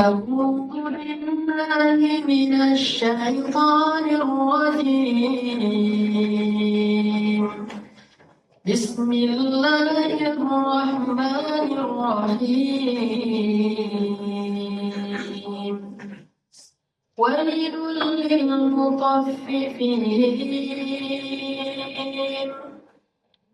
أعوذ بالله من الشيطان الرجيم. بسم الله الرحمن الرحيم. ويل للمطففين.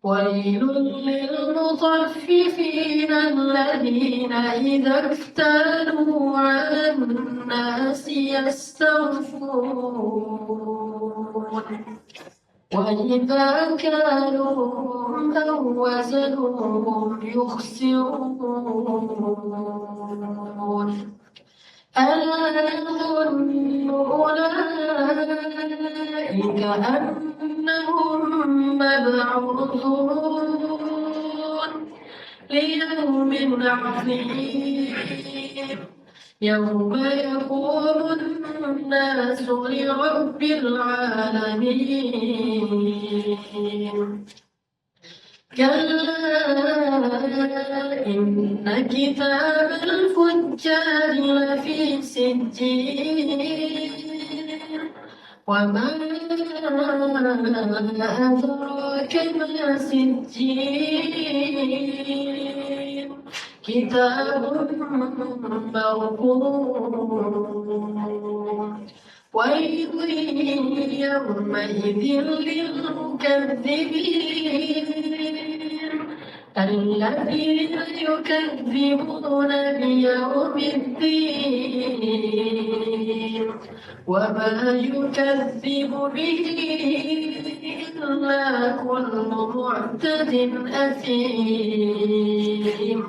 ويل للمطففين الذين إذا اكتالوا على الناس يستوفون وإذا كالوهم أو وزنوهم يخسرون. ألا يظن أولئك أنهم مبعوثون ليوم عظيم يوم يقوم الناس لرب العالمين. كلا إن كتاب الفجار لفي سجين. وما أدراك ما سجين. كتاب مرقوم. ويل يومئذ للمكذبين الذين يكذبون بيوم الدين وما يكذب به إلا كل معتد أثيم.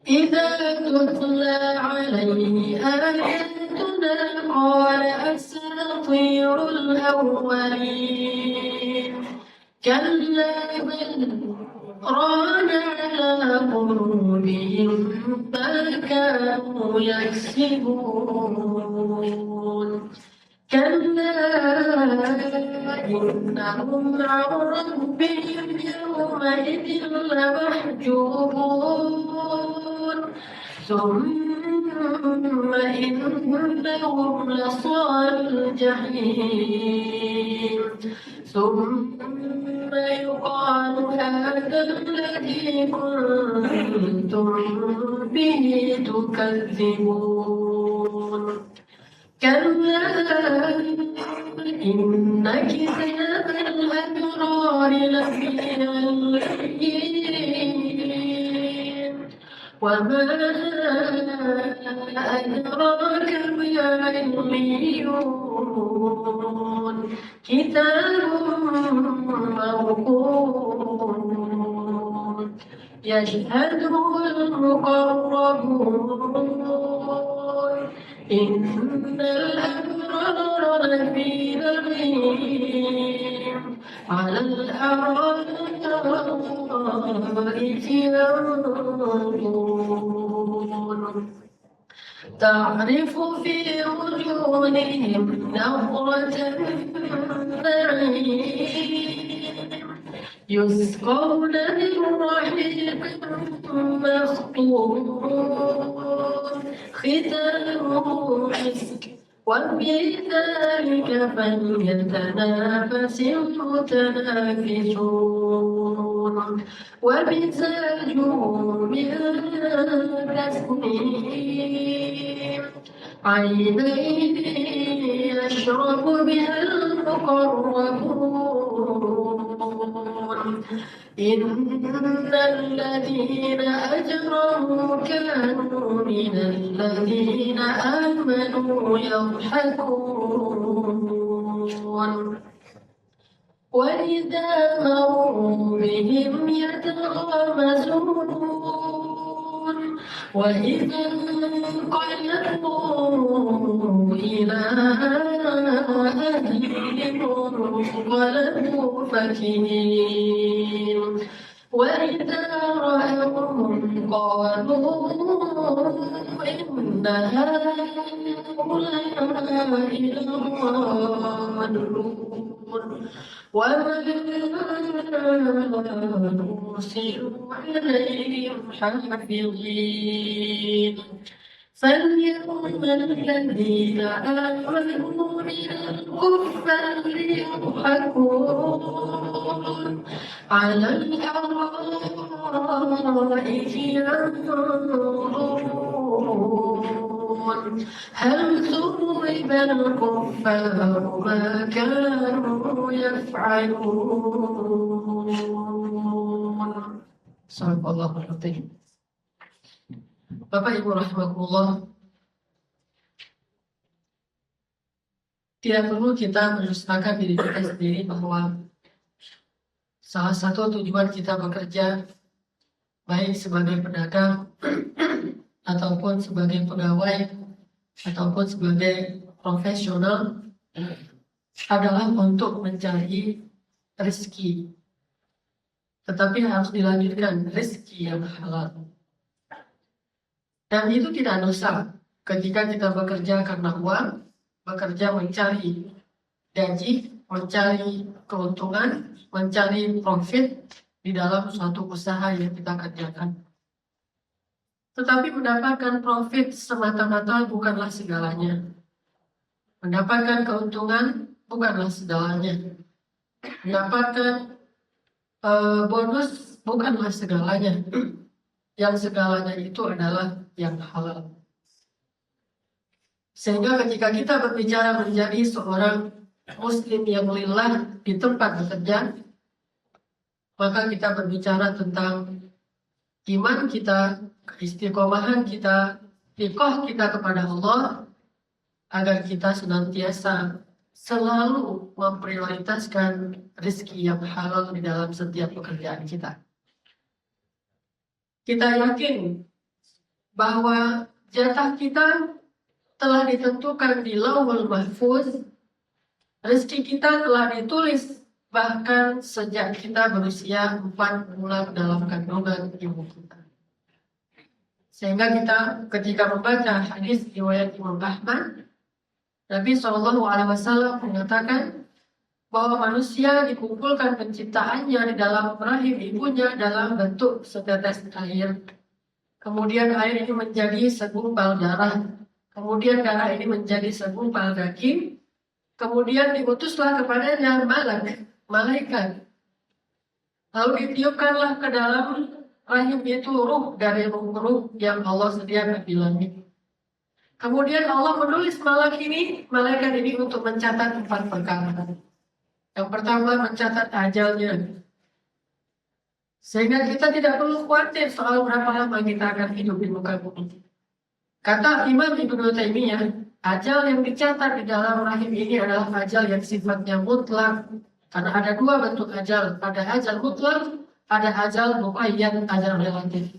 إذا تتلى عليه آياتنا قال أساطير الأولين. كلا بل ران على قلوبهم ما كانوا يكسبون. كلا إنهم عن ربهم يومئذ لمحجوبون. ثم إنهم لصال الجحيم. ثم يقال هذا الذي كنتم به تكذبون. كلا إن كتاب الأبرار لفي عليين. وما أدراك ما عليون. كتاب مرقوم يشهده المقربون. إن الأبرار لفي نعيم على الأرائك ينظرون تعرف في وجوههم نظرة النعيم يسقون من رحيق مختوم ختامه مسك وفي ذلك فليتنافس المتنافسون. ومزاجه من تسنيم عينين يشرب بها المقربون. إن الذين أجرموا كانوا من الذين آمنوا يضحكون. وإذا مروا بهم يتغامزون. وإذا انقلبوا إلى أهلهم انقلبوا فكهين. وإذا رأوهم قالوا إن هؤلاء لضالون. وما أرسلوا عليهم حافظين فاليوم الذين آمنوا من الكفار يضحكون على الأرائك ينظرون هل ثوب الكفار ما كانوا يفعلون. Sadaqallahul Azim. Bapak Ibu rahimakumullah, tidak perlu kita mendustakan diri kita sendiri bahwa salah satu tujuan kita bekerja baik sebagai pedagang ataupun sebagai pegawai ataupun sebagai profesional adalah untuk mencari rezeki, tetapi harus dilanjutkan rezeki yang halal. Dan itu tidak dosa ketika kita bekerja karena uang, bekerja mencari gaji, mencari keuntungan, mencari profit di dalam suatu usaha yang kita kerjakan. Tetapi mendapatkan profit semata-mata bukanlah segalanya. Mendapatkan keuntungan bukanlah segalanya. Mendapatkan bonus bukanlah segalanya. Yang segalanya itu adalah yang halal. Sehingga ketika kita berbicara menjadi seorang muslim yang lillah di tempat bekerja, maka kita berbicara tentang iman kita, keistiqomahan kita, iqah kita kepada Allah, agar kita senantiasa selalu memprioritaskan rezeki yang halal di dalam setiap pekerjaan kita. Kita yakin bahwa jatah kita telah ditentukan di Lauhul Mahfuz, rezeki kita telah ditulis bahkan sejak kita berusia 4 bulan dalam kandungan ibu kita. Sehingga kita ketika membaca hadis riwayat Imam Ahmad, Nabi SAW mengatakan bahwa manusia dikumpulkan penciptaannya di dalam rahim ibunya dalam bentuk setetes air. Kemudian air ini menjadi segumpal darah. Kemudian darah ini menjadi segumpal daging. Kemudian diutuslah kepadanya malaikat. Lalu ditiupkanlah ke dalam rahim itu ruh dari ruh yang Allah sediakan di langit. Kemudian Allah menulis malaikat ini untuk mencatat 4 perkara. Yang pertama, mencatat ajalnya. Sehingga kita tidak perlu khawatir soal berapa lama kita akan hidup di muka bumi. Kata Imam Ibnu Taimiyah, ajal yang dicatat di dalam rahim ini adalah ajal yang sifatnya mutlak. Karena ada 2 bentuk ajal. Ada ajal mutlak, ada ajal muqayyad, ajal relatif.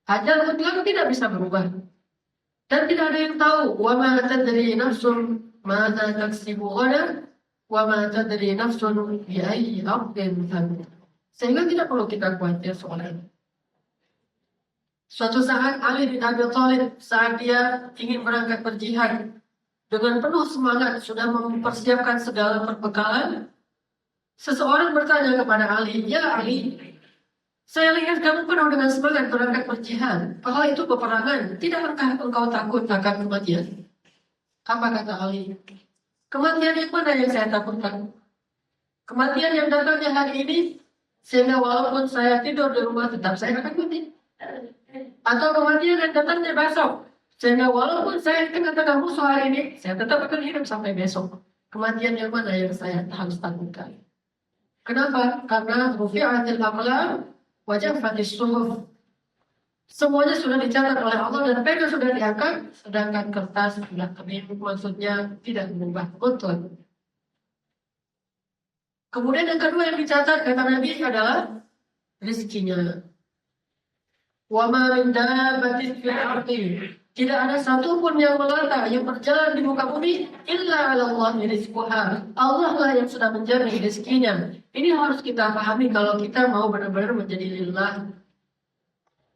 Ajal mutlak tidak bisa berubah. Dan tidak ada yang tahu. Wa ma tadri nafsun madza taksibu ghadan. Wa ma tadri nafsun bi ayyi ardin tamut. Sehingga tidak perlu kita khawatir soal ini. Suatu saat Ali bin Abi Thalib saat dia ingin berangkat berjihad dengan penuh semangat sudah mempersiapkan segala perbekalan, seseorang bertanya kepada Ali, "Ya Ali, saya lihat kamu penuh dengan semangat berangkat berjihad. Padahal itu peperangan. Tidakkah engkau takut akan kematian?" Apa kata Ali? Kematian yang mana yang saya takutkan? Kematian yang datangnya hari ini, sehingga walaupun saya tidur di rumah tetap saya akan mati. Atau kematian yang datangnya besok, sehingga walaupun saya kena tengah musuh hari ini, saya tetap akan hidup sampai besok. Kematian yang mana yang saya harus takutkan? Kenapa? Karena rufi'atil aqlam wa jaffatis suhuf. Semuanya sudah dicatat oleh Allah dan pena sudah diangkat, sedangkan kertas sudah kering, maksudnya tidak berubah mutlak. Kemudian yang kedua yang dicatat kata Nabi adalah rezekinya. Wa ma min dabbatin fil ardi. Tidak ada satupun yang melata, yang berjalan di muka bumi, illa 'ala Allahi rizquha. Allah lah yang sudah menjamin rezekinya. Ini harus kita pahami kalau kita mau benar-benar menjadi lillah.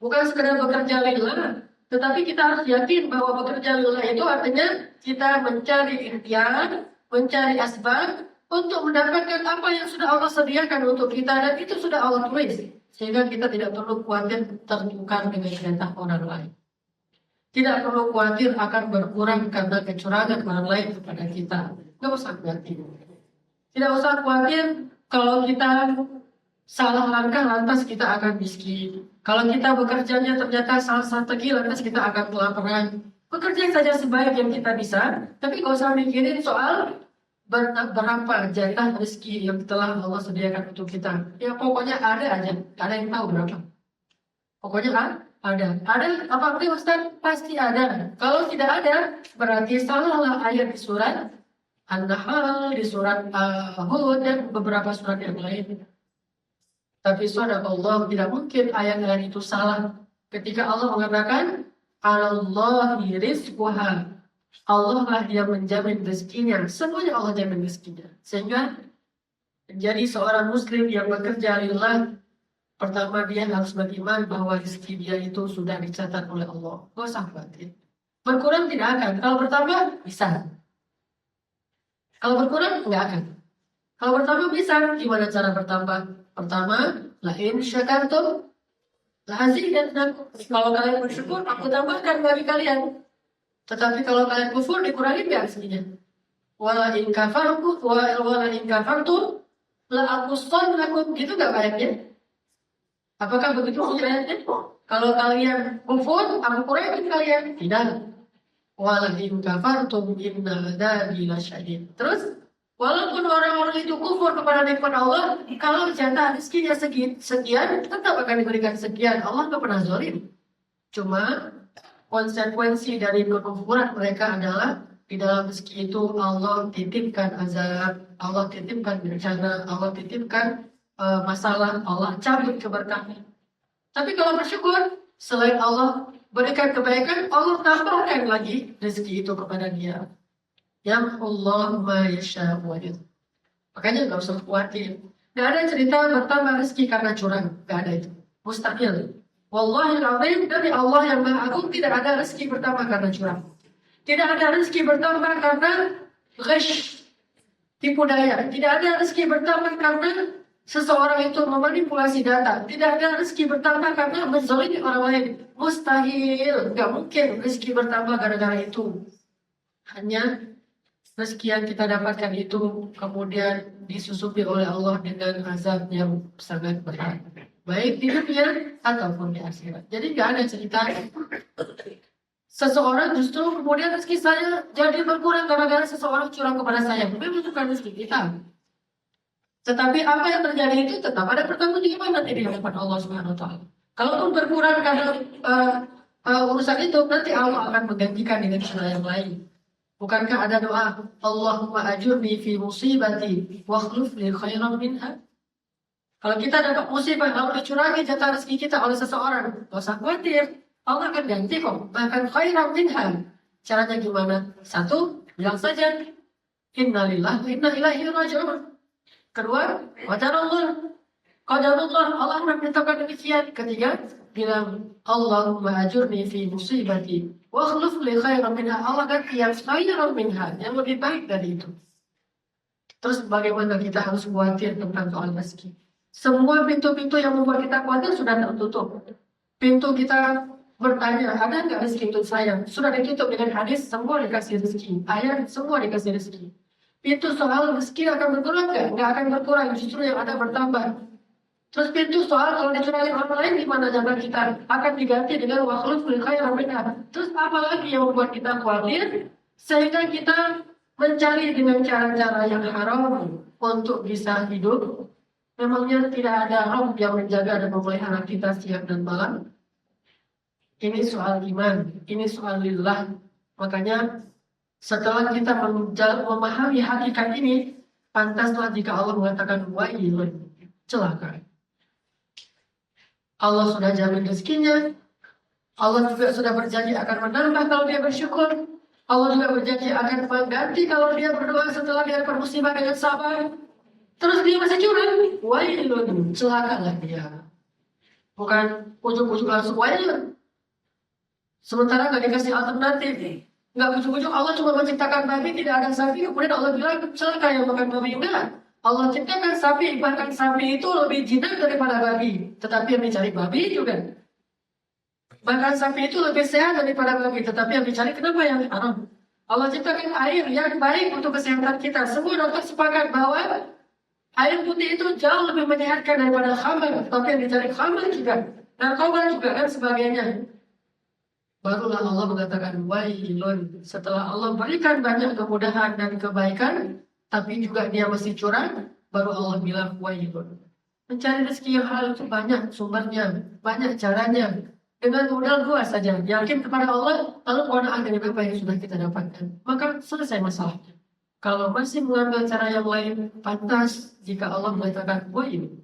Bukan sekedar bekerja lillah, tetapi kita harus yakin bahwa bekerja lillah itu artinya kita mencari ikhtiar, mencari asbab untuk mendapatkan apa yang sudah Allah sediakan untuk kita dan itu sudah Allah tulis. Sehingga kita tidak perlu khawatir tertukar dengan jatah orang lain. Tidak perlu khawatir akan berkurang karena kecurangan orang lain kepada kita. Nggak usah khawatir. Tidak usah khawatir kalau kita salah langkah lantas kita akan miskin. Kalau kita bekerjanya ternyata salah strategi lantas kita akan kelaparan. Bekerja saja sebaik yang kita bisa, tapi nggak usah mikirin soal berapa jatah rezeki yang telah Allah sediakan untuk kita. Ya pokoknya ada aja, ada yang tahu berapa. Pokoknya ada. Ada apa Ustaz? Pasti ada. Kalau tidak ada, berarti salahlah ayat di surat An-Nahl, di surat Hud, dan beberapa surat yang lain. Tapi Allah tidak mungkin ayat-ayat itu salah. Ketika Allah mengatakan, Allahi rizquha. Allah lah yang menjamin rezekinya. Semuanya Allah jamin rezekinya. Sehingga menjadi seorang muslim yang bekerja lillah, pertama dia harus beriman bahwa rezeki dia itu sudah dicatat oleh Allah. Gak usah khawatir. Berkurang tidak akan. Kalau bertambah, bisa. Kalau berkurang, nggak akan. Kalau bertambah bisa. Gimana cara bertambah? Pertama, la in syakartum la azidannakum. Kalau kalian bersyukur, aku tambahkan bagi kalian. Tetapi kalau kalian kufur, dikurangi nggak rezekinya? Wala in kafartum la aqussannakum. Gitu nggak ayatnya? Apakah begitu ayatnya? Kalau kalian kufur, aku kurangi kalian. Tidak. Wala in kafartum inna adzabi lasyadid. Terus, walaupun orang-orang itu kufur kepada nikmat Allah, kalau jatah rezekinya sekian, tetap akan diberikan sekian. Allah nggak pernah zalim. Cuma konsekuensi dari kekufuran mereka adalah di dalam rezeki itu Allah titipkan azab, Allah titipkan bencana, Allah titipkan masalah, Allah cabut keberkahan. Tapi kalau bersyukur, selain Allah berikan kebaikan, Allah tambahkan lagi rezeki itu kepada dia. Yang Allah ma yasha wa yudh. Makanya nggak usah khawatir. Nggak ada cerita bertambah rezeki karena curang. Nggak ada itu. Mustahil. Wallahil azim, dari Allah yang Maha Agung tidak ada rezeki bertambah karena curang. Tidak ada rezeki bertambah karena ghish, tipu daya. Tidak ada rezeki bertambah karena seseorang itu memanipulasi data. Tidak ada rezeki bertambah karena menzalimi orang lain. Mustahil. Nggak mungkin rezeki bertambah gara-gara itu. Hanya rezeki yang kita dapatkan itu kemudian disusupi oleh Allah dengan azab yang sangat berat, baik di dunia ataupun di akhirat. Jadi nggak ada cerita seseorang justru kemudian rezeki saya jadi berkurang gara-gara seseorang curang kepada saya. Memang bukan rezeki kita. Tetapi apa yang terjadi itu tetap ada pertanggungjawaban nanti di hadapan Allah Subhanahu Wa Taala. Kalaupun berkurang karena urusan itu, nanti Allah akan menggantikan dengan cara yang lain. Bukankah ada doa Allahumma ajurni fi musibati wa akhlif li khairan minha? Kalau kita dapat musibah lalu dicurangi jatah rezeki kita oleh seseorang, gak usah khawatir, Allah akan ganti kok, bahkan khairan minha. Caranya gimana? Satu, bilang saja innalillahi wa inna ilaihi raji'un. Kedua, qadarullah, Allah menentukan demikian. Ketiga, bilang Allahumma ajurni fi musibati wa akhlif li khairan minha. Allah ganti yang khairan minha, yang lebih baik dari itu. Terus bagaimana kita harus khawatir tentang soal rezeki? Semua pintu-pintu yang membuat kita khawatir sudah tertutup. Pintu kita bertanya, ada nggak rezeki untuk saya? Sudah ditutup dengan hadis, semua dikasih rezeki. Ayat, semua dikasih rezeki. Pintu soal rezeki akan berkurang nggak? Nggak akan berkurang, justru yang ada bertambah. Terus pintu soal kalau dicurangi orang lain gimana jawaban kita? Akan diganti dengan wakhluf lil khairan minha. Terus apa lagi yang membuat kita khawatir? Sehingga kita mencari dengan cara-cara yang haram untuk bisa hidup. Memangnya tidak ada Rabb yang menjaga dan memelihara kita siang dan malam? Ini soal iman, ini soal lillah. Makanya setelah kita memahami hakikat ini, pantaslah jika Allah mengatakan wailun, celaka. Allah sudah jamin rezekinya. Allah juga sudah berjanji akan menambah kalau dia bersyukur. Allah juga berjanji akan mengganti kalau dia berdoa setelah dia bermusibah dengan sabar. Terus dia masih curang. Wailun, celakalah dia. Bukan ujuk-ujuk langsung wailun. Sementara nggak dikasih alternatif. Nggak ujuk-ujuk Allah cuma menciptakan babi, tidak ada sapi. Kemudian Allah bilang celaka yang makan babi. Enggak. Allah ciptakan sapi, bahkan sapi itu lebih jinak daripada babi. Tetapi yang mencari babi juga. Bahkan sapi itu lebih sehat daripada babi, tetapi yang dicari kenapa yang haram? Allah ciptakan air yang baik untuk kesehatan kita. Semua dokter sepakat bahwa air putih itu jauh lebih menyehatkan daripada khamar, tapi yang dicari khamar juga, narkoba juga dan sebagainya. Barulah Allah mengatakan wailun. Setelah Allah berikan banyak kemudahan dan kebaikan, tapi juga dia masih curang, baru Allah bilang wailun. Mencari rezeki yang halal itu banyak sumbernya, banyak caranya. Dengan modal dua saja, yakin kepada Allah, lalu qanaah dengan apa yang sudah kita dapatkan, maka selesai masalahnya. Kalau masih mengambil cara yang lain, pantas jika Allah mengatakan wail.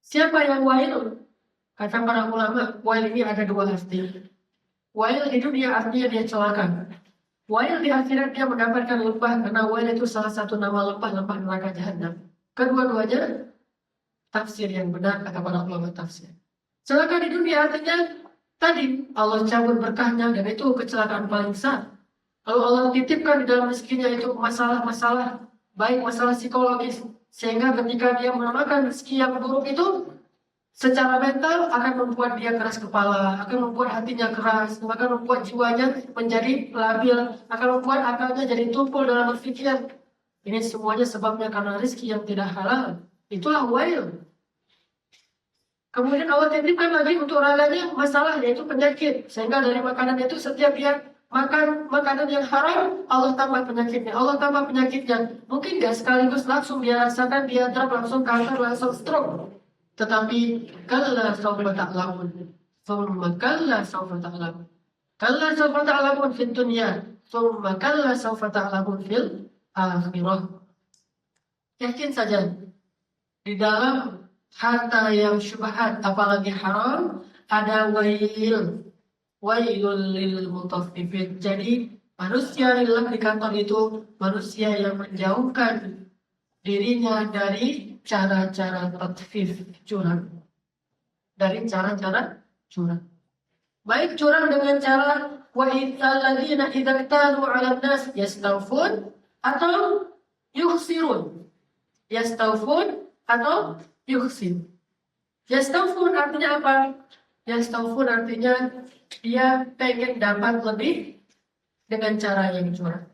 Siapa yang wail? Kata para ulama, wail ini ada dua arti. Wail di dunia artinya dia celaka. Wail di akhirat dia mendapatkan lembah, karena wail itu salah satu nama lembah-lembah neraka jahanam. Kedua-duanya tafsir yang benar kata para ulama tafsir. Celaka di dunia artinya tadi Allah cabut berkahnya dan itu kecelakaan paling besar. Lalu Allah titipkan di dalam rezekinya itu masalah-masalah, baik masalah psikologis, sehingga ketika dia menamakan rezeki yang buruk itu, secara mental akan membuat dia keras kepala, akan membuat hatinya keras, akan membuat jiwanya menjadi labil, akan membuat akalnya jadi tumpul dalam berpikir. Ini semuanya sebabnya karena rezeki yang tidak halal. Itulah wail. Kemudian Allah titipkan lagi untuk raganya masalah, yaitu penyakit. Sehingga dari makanan itu setiap dia makan makanan yang haram, Allah tambah penyakitnya. Allah tambah penyakitnya. Mungkin gak sekaligus langsung dia rasakan, dia drop langsung kanker, langsung stroke. Tetapi kalla sawfa ta'lamun. Thumma kalla sawfa ta'lamun. Kalla sawfa ta'lamun fid dunya. Thumma kalla sawfa ta'lamun fil akhirah. Yakin saja di dalam harta yang syubhat, apalagi haram, ada wailul lil mutaffifin. Jadi manusia yang di kantor itu manusia yang menjauhkan dirinya dari cara-cara tatfif, curang. Dari cara-cara curang. Baik curang dengan cara wa idzalladzina idza ktalu 'alan nas yastawfun atau yukhsirun. Yastawfun atau yukhsin. Yastawfun artinya apa? Yastawfun artinya dia pengen dapat lebih dengan cara yang curang.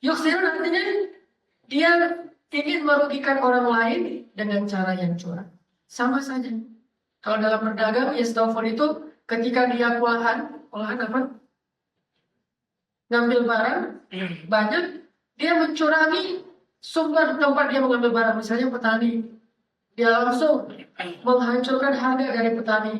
Yukhsirun artinya dia ingin merugikan orang lain dengan cara yang curang. Sama saja. Kalau dalam berdagang, yastawfun itu ketika dia olahan apa? Ngambil barang banyak, dia mencurangi sumber tempat dia mengambil barang. Misalnya petani, dia langsung menghancurkan harga dari petani.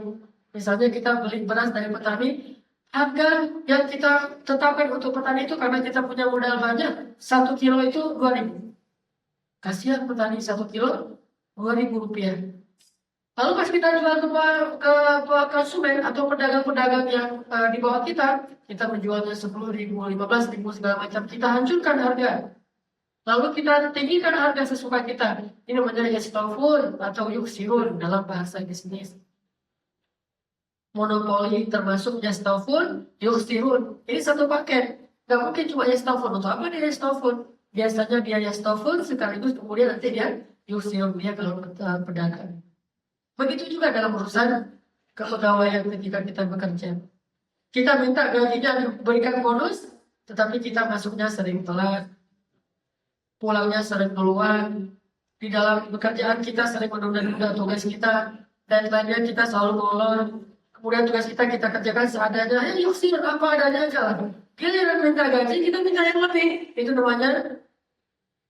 Misalnya kita beli beras dari petani, harga yang kita tetapkan untuk petani itu karena kita punya modal banyak, 1 kilo itu 2.000. Kasihan petani 1 kilo 2.000 rupiah. Lalu pas kita jual ke konsumen atau pedagang-pedagang yang di bawah kita menjualnya 10.000, 15.000 segala macam, kita hancurkan harga. Lalu kita tinggikan harga sesuka kita. Ini namanya yastawfun atau yuksirun dalam bahasa bisnis. Monopoli termasuk yastawfun, yuksirun. Ini satu paket. Gak mungkin cuma yastawfun. Untuk apa dia yastawfun? Biasanya dia yastawfun sekaligus kemudian nanti dia yuksirun, dia kalau pedagang. Begitu juga dalam urusan kepegawaian ketika kita bekerja. Kita minta gajinya diberikan bonus, tetapi kita masuknya sering telat. Pulangnya sering keluar, di dalam pekerjaan kita sering menunda-nunda tugas kita, dan lainnya kita selalu molor. Kemudian tugas kita kerjakan seadanya, yuksir apa adanya aja lah. Giliran minta gaji, kita minta yang lebih. Itu namanya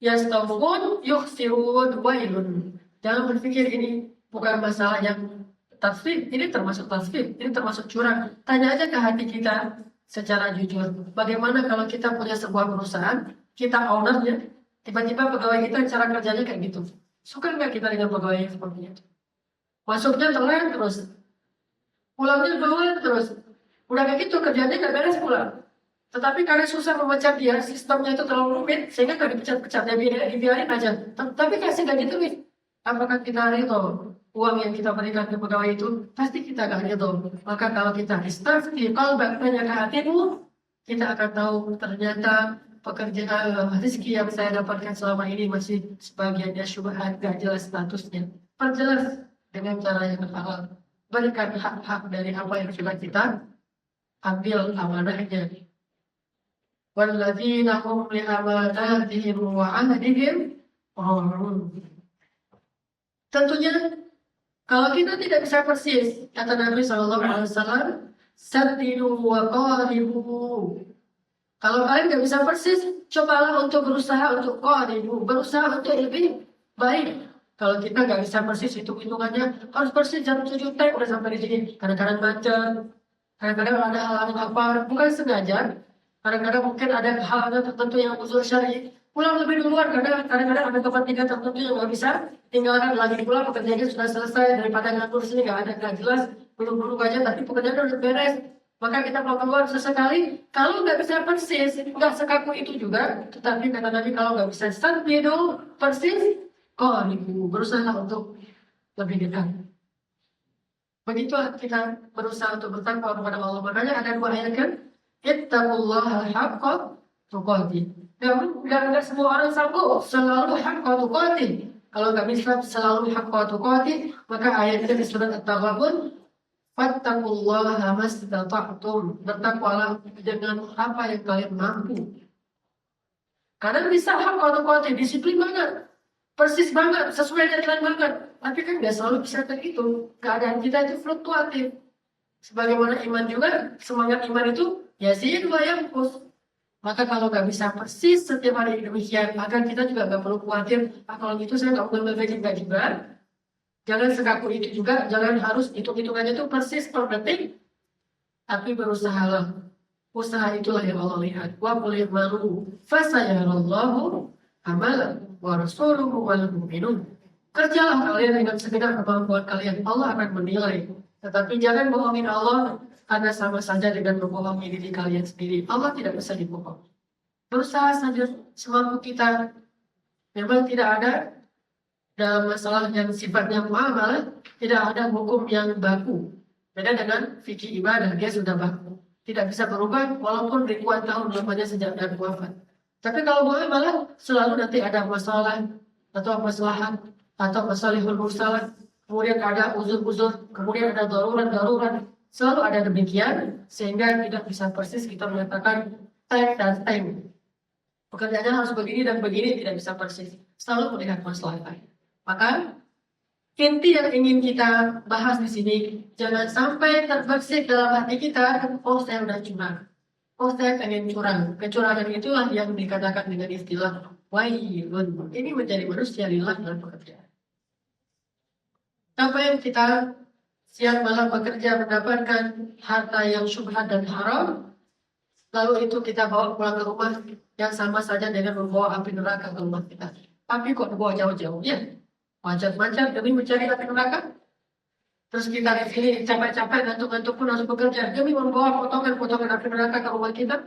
yastawfun yuksirun wailun. Jangan berpikir ini bukan masalah yang tasfif, ini termasuk tasfif, ini termasuk curang. Tanya aja ke hati kita secara jujur. Bagaimana kalau kita punya sebuah perusahaan, kita ownernya, tiba-tiba pegawai kita cara kerjanya kayak gitu. Suka nggak kita dengan pegawai yang seperti itu? Masuknya telat terus, pulangnya telat terus. Udah kayak gitu kerjanya nggak beres pulang. Tetapi karena susah memecat dia, sistemnya itu terlalu rumit, sehingga nggak dipecat-pecat, ya dibiarin aja. Tapi kasih gaji terus. Apakah kita ridho uang yang kita berikan ke pegawai itu? Pasti kita nggak ridho. Maka kalau kita istafti qalbak, tanya ke hatimu, kita akan tahu ternyata pekerjaan rezeki yang saya dapatkan selama ini masih sebagiannya syubhat, gak jelas statusnya. Perjelas dengan cara yang halal. berikan hak-hak dari apa yang sudah kita ambil amanahnya. Walladzina hum li amanatihim wa 'ahdihim ra'un. Tentunya kalau kita tidak bisa persis, kata Nabi SAW, saddidu wa qaribu. Kalau kalian tidak bisa persis, cobalah untuk berusaha untuk qaribu, berusaha untuk lebih baik. Kalau kita nggak bisa persis, hitungannya harus persis jam 7 teh udah sampai di sini. Kadang-kadang macet, kadang-kadang ada hal-hal apa, bukan sengaja. Kadang-kadang mungkin ada hal-hal tertentu yang uzur syar'i. Pulang lebih duluan, kadang-kadang ada kepentingan tertentu yang nggak bisa tinggalkan lagi pulang, pekerjaannya sudah selesai, daripada ngatur sini nggak jelas, buru-buru aja, tapi pekerjaan udah beres. Maka kita mau keluar sesekali, kalau nggak bisa persis, nggak sekaku itu juga. Tetapi kata Nabi, kalau nggak bisa dulu persis, berusaha untuk lebih dekat. Begitu kita berusaha untuk bertakwa kepada Allah. Makanya ada 2 ayat kan, ittaqullaha haqqa tuqatih. Nggak semua orang sanggup selalu haqqa tuqatih. Kalau nggak bisa selalu haqqa tuqatih, maka ayatnya di surat At-Taghabun, fattaqullaha mastata'tum. Bertakwalah dengan apa yang kalian mampu. Karena bisa haqqa tuqatih, disiplin banget, persis banget, sesuai deadline banget. Tapi kan nggak selalu bisa kayak gitu. Keadaan kita itu fluktuatif. Sebagaimana iman juga, semangat iman itu ya sih dua yang pus. Maka kalau nggak bisa persis setiap hari demikian, maka kita juga nggak perlu khawatir. Kalau gitu saya nggak perlu juga. Jangan sekaku itu juga, jangan harus hitung-hitungannya itu persis per detik. Tapi berusahalah. Usaha itulah yang Allah lihat. Wa qul i'malu fasayarallahu amalan wa rasuluhu wal mu'minun. Kerjalah kalian dengan segenap kemampuan kalian, Allah akan menilai. Tetapi jangan bohongin Allah, karena sama saja dengan membohongi diri kalian sendiri. Allah tidak bisa dibohongi. Berusaha saja semampu kita. Memang tidak ada dalam masalah yang sifatnya muamalah, tidak ada hukum yang baku. Beda dengan fikih ibadah, dia sudah baku. Tidak bisa berubah walaupun ribuan tahun lamanya sejak Nabi wafat. Tapi kalau muamalah selalu nanti ada masalah atau maslahat atau masalihul mursalah, kemudian ada uzur-uzur, kemudian ada darurat, selalu ada demikian, sehingga tidak bisa persis kita mengatakan time dan time. Pekerjaannya harus begini dan begini, tidak bisa persis. Selalu melihat masalah. Maka inti yang ingin kita bahas di sini, jangan sampai terbersih dalam hati kita, oh saya udah curang, oh saya pengen curang. Kecurangan itulah yang dikatakan dengan istilah wailun. Ini menjadi manusia lillah dalam pekerjaan. Apa yang kita siang malam bekerja mendapatkan harta yang syubhat dan haram, lalu itu kita bawa pulang ke rumah, yang sama saja dengan membawa api neraka ke rumah kita. Tapi kok dibawa jauh-jauh ya? Macam-macam demi mencari api neraka. Terus kita di sini capek-capek, ngantuk-ngantuk pun harus bekerja demi membawa potongan-potongan api neraka ke rumah kita.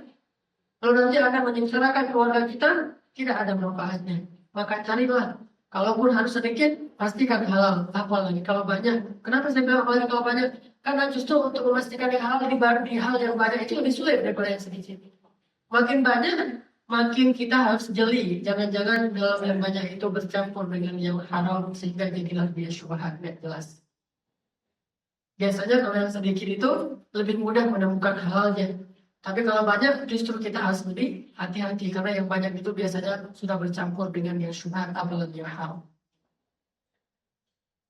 Lalu nanti akan menyengsarakan keluarga kita, tidak ada manfaatnya. Maka carilah. Kalaupun harus sedikit, pastikan halal. Apalagi kalau banyak. Kenapa saya bilang apalagi kalau banyak? Karena justru untuk memastikan yang halal di hal yang banyak itu lebih sulit daripada yang sedikit. Makin banyak, makin kita harus jeli. Jangan-jangan dalam yang banyak itu bercampur dengan yang haram sehingga jadilah dia syubhat, tidak jelas. Biasanya kalau yang sedikit itu lebih mudah menemukan halalnya. Tapi kalau banyak justru kita harus lebih hati-hati karena yang banyak itu biasanya sudah bercampur dengan yang syubhat apalagi yang haram.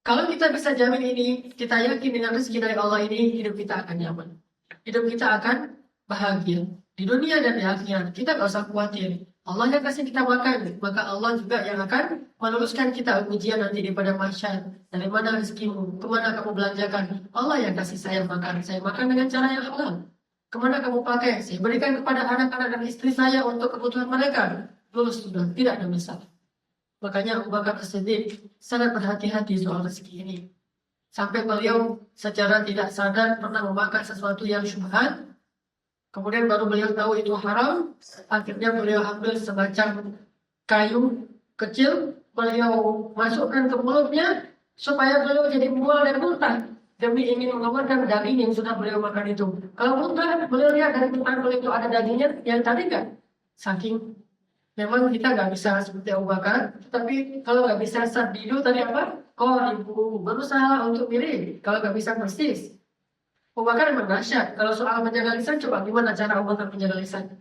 Kalau kita bisa jamin ini, kita yakin dengan rezeki dari Allah ini, hidup kita akan nyaman. Hidup kita akan bahagia. Di dunia dan di akhirat, kita gak usah khawatir. Allah yang kasih kita makan, maka Allah juga yang akan meluluskan kita ujian nanti di padang mahsyar. Dari mana rezekimu, kemana kamu belanjakan. Allah yang kasih saya makan dengan cara yang halal. Kemana kamu pakai? Saya berikan kepada anak-anak dan istri saya untuk kebutuhan mereka. Lulus sudah, tidak ada masalah. Makanya Abu Bakar As-Siddiq sangat berhati-hati soal rezeki ini. Sampai beliau secara tidak sadar pernah memakan sesuatu yang syubhat. Kemudian baru beliau tahu itu haram. Akhirnya beliau ambil semacam kayu kecil. Beliau masukkan ke mulutnya supaya beliau jadi mual dan muntah. Demi ingin mengeluarkan daging yang sudah beliau makan itu. Kalau muntah, beliau lihat dari depan beliau itu ada dagingnya yang tadi kan. Saking Memang kita nggak bisa seperti Abu Bakar, tapi kalau nggak bisa sardidu tadi apa? Ibu berusaha untuk mirip. Kalau nggak bisa persis, Abu Bakar memang dahsyat. Kalau soal menjaga lisan, coba gimana cara Abu Bakar menjaga lisan?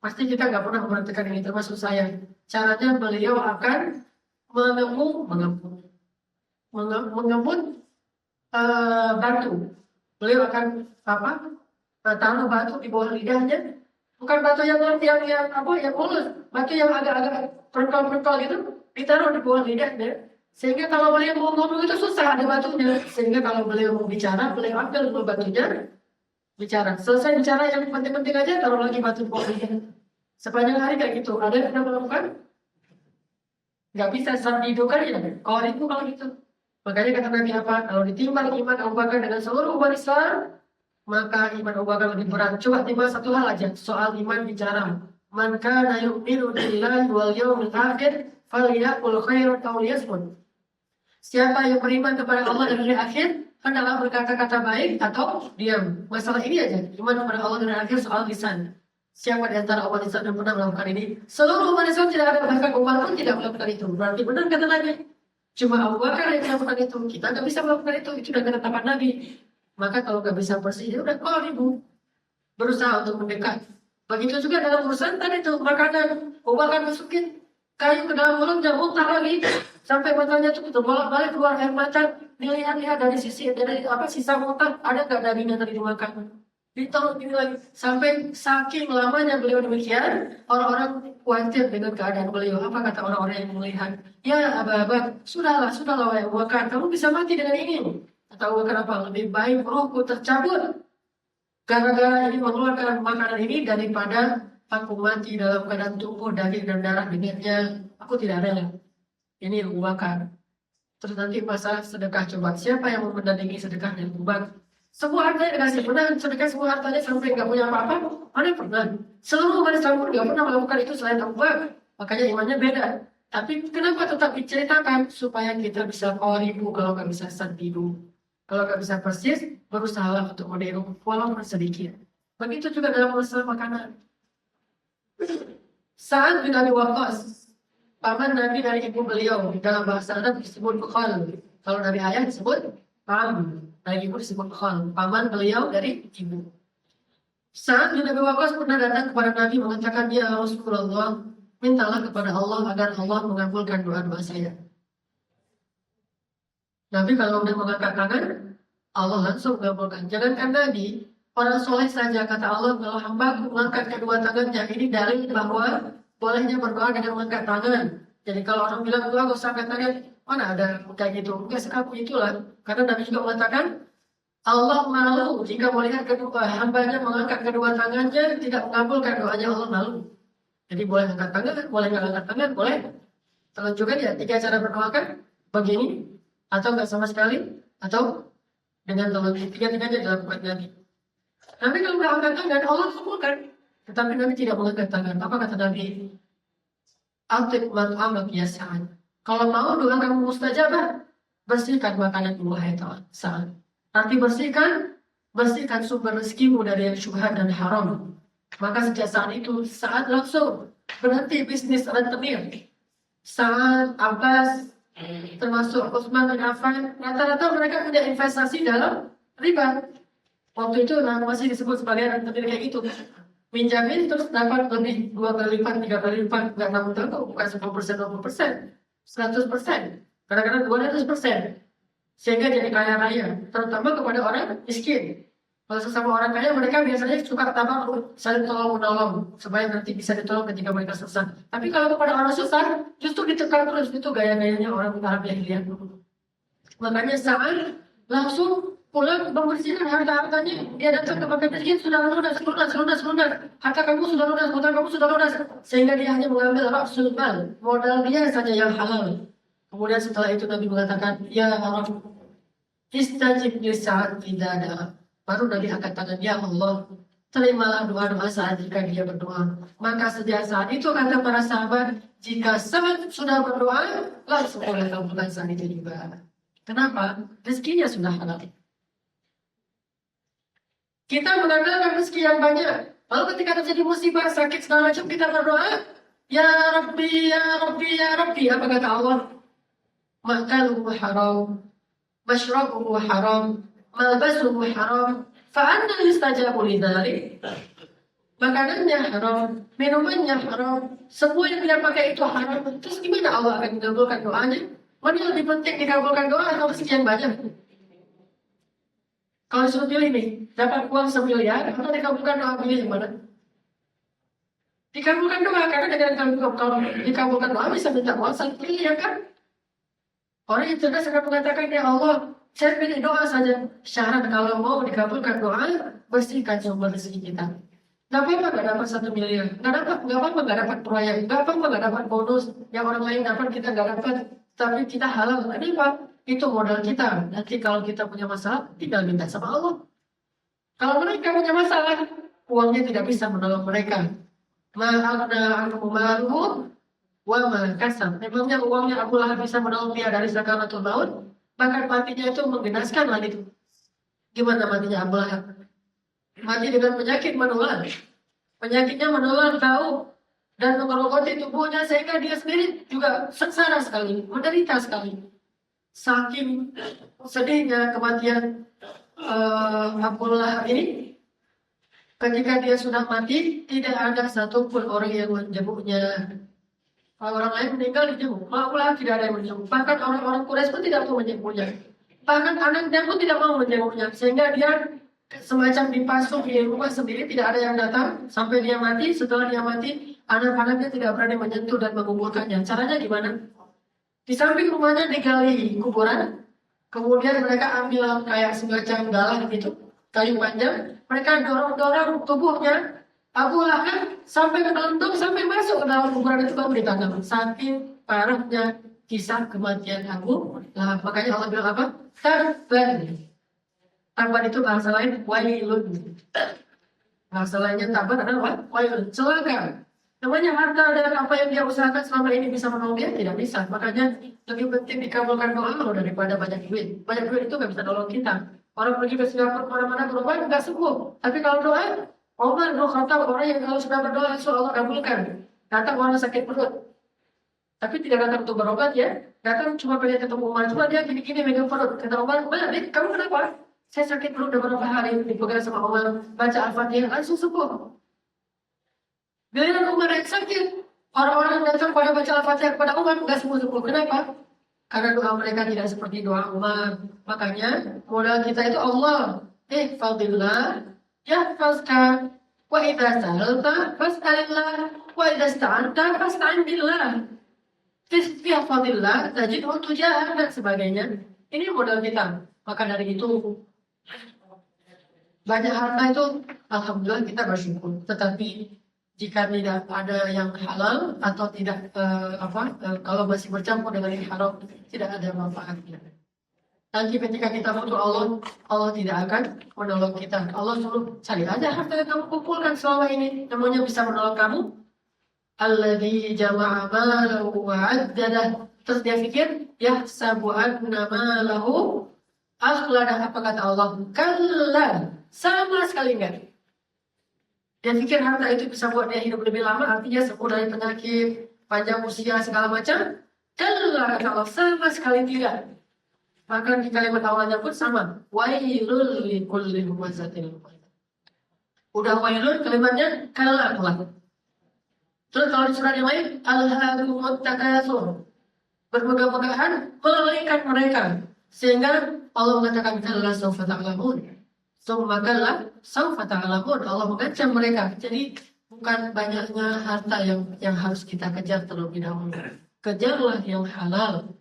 Pasti kita nggak pernah memperhatikan ini, termasuk saya. Caranya beliau akan mengemut batu. Beliau akan apa? Taruh batu di bawah lidahnya. Bukan batu yang mulus, batu yang agak-agak perkol-perkol gitu, ditaruh di bawah lidahnya. Sehingga kalau beliau mau ngomong itu susah ada batunya. Sehingga kalau beliau mau bicara, beliau ambil dulu batunya, bicara. Selesai bicara yang penting-penting aja, taruh lagi batu di bawah lidahnya. Sepanjang hari kayak gitu. Ada yang pernah melakukan? Nggak bisa saat dihidupan ya. Kalau itu kalau gitu. Makanya kata Nabi apa? Kalau ditimbang iman Abu Bakar dengan seluruh umat Islam, maka iman Abu Bakar lebih berat. Coba timbang satu hal aja, soal iman bicara. Man kana yu'minu billahi wal yawmil akhir falyaqul khairan aw liyasmut. Siapa yang beriman kepada Allah dan hari akhir, hendaklah berkata-kata baik atau diam. Masalah ini aja, iman kepada Allah dan hari akhir soal lisan. Siapa di antara umat Islam yang pernah melakukan ini? Seluruh umat Islam tidak ada, bahkan Umar pun tidak melakukan itu. Berarti benar kata Nabi. Cuma Abu Bakar yang melakukan itu. Kita nggak bisa melakukan itu. Itu sudah ketetapan Nabi. Maka kalau nggak bisa bersih, ya udah ibu berusaha untuk mendekat. Begitu juga dalam urusan tadi itu makanan. Abu Bakar masukin kayu ke dalam mulutnya, muntah lagi sampai matanya tuh terbolak-balik keluar air mata. Dilihat-lihat dari sisa muntah, ada nggak dagingnya tadi dimakan? Ditaruh gini lagi sampai saking lamanya beliau demikian, orang-orang khawatir dengan keadaan beliau. Apa kata orang-orang yang melihat? Ya Aba, sudahlah wahai Abu Bakar, kamu bisa mati dengan ini. Kata Abu Bakar apa? Lebih baik rohku tercabut gara-gara ini mengeluarkan makanan ini daripada aku mati dalam keadaan tubuh daging dan darah dengannya. Aku tidak rela. Ini Abu Bakar. Terus nanti masalah sedekah, coba siapa yang mau mendampingi sedekah dari Abu Bakar? Semua hartanya dikasih, pernah sedekah semua hartanya sampai nggak punya apa-apa? Mana pernah? Seluruh umat Islam pun nggak pernah melakukan itu selain Abu Bakar. Makanya imannya beda. Tapi kenapa tetap diceritakan? Supaya kita bisa ibu kalau nggak bisa santidu. Kalau nggak bisa persis, berusaha untuk meniru walaupun sedikit. Begitu juga dalam masalah makanan. Saat bin Abi Waqqas, paman Nabi dari ibu beliau, dalam bahasa Arab disebut bukhal. Kalau dari ayah disebut pam. Dari ibu disebut bukhal. Paman beliau dari ibu. Saat bin Abi Waqqas pernah datang kepada Nabi mengatakan, ya Rasulullah, mintalah kepada Allah agar Allah mengabulkan doa-doa saya. Nabi kalau udah mengangkat tangan, Allah langsung mengabulkan. Jangankan Nabi, orang soleh saja kata Allah, kalau hambaku mengangkat kedua tangannya, ini dalil bahwa bolehnya berdoa dengan mengangkat tangan. Jadi kalau orang bilang doa gak usah angkat tangan, mana ada kayak gitu? Enggak sekaku itulah. Karena Nabi juga mengatakan, Allah malu jika melihat kedua hambanya mengangkat kedua tangannya tidak mengabulkan doanya, Allah malu. Jadi boleh angkat tangan, boleh nggak angkat tangan, boleh. Tunjukkan ya 3 cara berdoa kan, begini, atau nggak sama sekali, atau dengan tolong 3-tiganya dilakukan Nabi. Nabi kalau nggak angkat tangan, Allah kabulkan. Tetapi Nabi tidak mengangkat tangan. Apa kata Nabi? Atib marhamak ya Sa'ad. Kalau mau doa kamu mustajabah, bersihkan makanan wahai Sa'ad. Arti bersihkan sumber rezekimu dari yang syubhat dan haram. Maka sejak saat itu Sa'ad langsung berhenti bisnis rentenir. Sa'ad, Abbas, termasuk Utsman bin Affan, rata-rata mereka punya investasi dalam riba. Waktu itu masih disebut sebagai rentenir kayak gitu. Minjamin terus dapat lebih 2 kali lipat, 3 kali lipat, nggak namun tentu bukan 10%, 20%, 100%, kadang-kadang 200%, sehingga jadi kaya raya, terutama kepada orang miskin. Kalau sesama orang kaya, mereka biasanya suka saling tolong menolong supaya nanti bisa ditolong ketika mereka susah. Tapi kalau kepada orang susah, justru ditekan terus. Itu gaya-gayanya orang Arab yang lihat. Makanya Sa'ad langsung pulang membersihkan harta-hartanya. Dia datang ke makan miskin, sudah lunas. Harta kamu sudah lunas, hutang kamu sudah lunas. Sehingga dia hanya mengambil ra'sul mal, modal dia saja yang halal. Kemudian setelah itu Nabi mengatakan, ya Arab, istajib li Sa'ad tidak ada. Baru Nabi angkat tangan, ya Allah, terimalah doa-doa Sa'ad jika dia berdoa. Maka sejak saat itu kata para sahabat, jika Sa'ad sudah berdoa, langsung oleh kabulkan Sa'ad itu juga. Kenapa? Rezekinya sudah halal. Kita mengandalkan rezeki yang banyak. Lalu ketika terjadi musibah, sakit segala macam, kita berdoa, Ya Rabbi, ya Rabbi, ya Rabbi. Apa kata Allah? Makaluhu haram, mashrabuhu haram, malbasuhu haram. Fa'anna yustajabu lidzalik. Makanannya haram, minumannya haram, semua yang dia pakai itu haram. Terus gimana Allah akan mengabulkan doanya? Mana lebih penting dikabulkan doa atau sekian banyak? Kalau suruh pilih nih, dapat uang 1 miliar atau dikabulkan doa, pilih yang mana? Dikabulkan doa, karena dengan kalau dikabulkan doa bisa minta uang 1 miliar kan? Orang yang cerdas akan mengatakan, ya Allah, saya pilih doa saja. Syarat kalau mau dikabulkan doa, bersihkan sumber rezeki kita. Gak apa-apa gak dapat 1 miliar, gak apa-apa gak dapat proyek, gak apa-apa gak dapat bonus yang orang lain dapat kita gak dapat, tapi kita halal. Kenapa? Itu modal kita. Nanti kalau kita punya masalah, tinggal minta sama Allah. Kalau mereka punya masalah, uangnya tidak bisa menolong mereka. Ma'agna anhu maluhu wa ma kasab. Memangnya uangnya Abu Lahab bisa menolong dia dari sakaratul maut? Bahkan matinya itu menggenaskan lagi itu. Gimana matinya Abu Lahab? Mati dengan penyakit menular. Penyakitnya menular tahu dan mengerogoti tubuhnya sehingga dia sendiri juga sengsara sekali, menderita sekali. Saking sedihnya kematian Abu Lahab ini, ketika dia sudah mati, tidak ada satupun orang yang menjenguknya. Kalau orang lain meninggal dijenguk, Abu Lahab tidak ada yang menjenguk. Bahkan orang-orang Quraisy pun tidak mau menjenguknya. Bahkan anaknya pun tidak mau menjenguknya, sehingga dia semacam dipasung di rumah sendiri, tidak ada yang datang sampai dia mati. Setelah dia mati, anak-anaknya tidak berani menyentuh dan menguburkannya. Caranya gimana? Di samping rumahnya digali kuburan, kemudian mereka ambil kayak semacam galang gitu, kayu panjang, mereka dorong-dorong tubuhnya Abu Lahab sampai gelondong, sampai masuk ke dalam kuburan itu, baru ditanam. Saking parahnya kisah kematian Abu Lahab. Makanya Allah bilang apa? Tabban. Taban itu bahasa lain wailun. Bahasa lainnya taban adalah wailun, celaka. Namanya harta dan apa yang dia usahakan selama ini bisa menolong dia, tidak bisa. Makanya lebih penting dikabulkan doa loh daripada banyak duit. Banyak duit itu nggak bisa nolong kita. Orang pergi ke Singapura kemana-mana berobat nggak sembuh. Tapi kalau doa, Umar bin Khattab orang yang kalau sudah berdoa insya Allah kabulkan. Datang orang sakit perut, tapi tidak datang untuk berobat ya. Datang cuma pengen ketemu Umar, cuma dia gini-gini megang perut. Kata Umar, "Balik, kamu kenapa?" "Saya sakit perut udah beberapa hari." Dipegang sama Umar, baca Al-Fatihah, langsung sembuh. Giliran Umar yang sakit, orang-orang yang datang pada baca Al-Fatihah kepada Umar nggak sembuh-sembuh. Kenapa? Karena doa mereka tidak seperti doa Umar. Makanya modal kita itu Allah. Fadillah, yahfazka. Wa idza sa'alta fas'alillah. Wa idza ista'anta fasta'in billah. Fadillah, tajid tujah dan sebagainya. Ini modal kita. Maka dari itu, banyak harta itu alhamdulillah kita bersyukur. Tetapi jika tidak ada yang halal atau tidak kalau masih bercampur dengan yang haram, tidak ada manfaatnya. Nanti ketika kita butuh Allah, Allah tidak akan menolong kita. Allah suruh cari aja harta yang kamu kumpulkan selama ini, namanya bisa menolong kamu. Alladzi jama'a malahu wa 'addadah. Terus dia pikir, yahsabu anna malahu akhladah. Apa kata Allah? Kalla, sama sekali enggak. Dia pikir harta itu bisa buat dia hidup lebih lama, artinya sembuh dari penyakit, panjang usia, segala macam. Kalla, kata Allah, sama sekali tidak. Bahkan di kalimat awalnya pun sama. Wailul likulli humazatil lumaza. Udah wailul, kalimatnya kalla telah. Terus kalau di surat yang lain, alhaakumut takatsur. Bermegah-megahan melelehkan mereka. Sehingga Allah mengatakan kalla saufa ta'lamun. Summakallah saufa ta'lamun. Allah mengancam mereka. Jadi bukan banyaknya harta yang harus kita kejar terlebih dahulu. Kejarlah yang halal.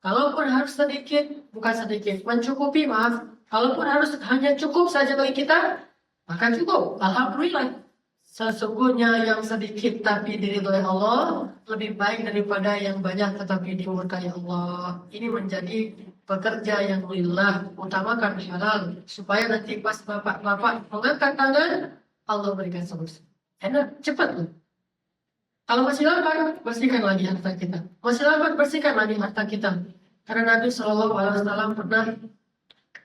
Kalaupun harus sedikit, bukan sedikit, mencukupi, maaf. Kalaupun harus hanya cukup saja bagi kita, maka cukup. Alhamdulillah. Sesungguhnya yang sedikit tapi diridhoi Allah lebih baik daripada yang banyak tetapi dimurkai Allah. Ini menjadi pekerja yang lillah, utamakan halal supaya nanti pas bapak-bapak mengangkat tangan, Allah berikan solusi. Enak, cepat loh. Kalau masih lambat, bersihkan lagi harta kita. Masih lambat, bersihkan lagi harta kita. Karena Nabi Shallallahu Alaihi Wasallam pernah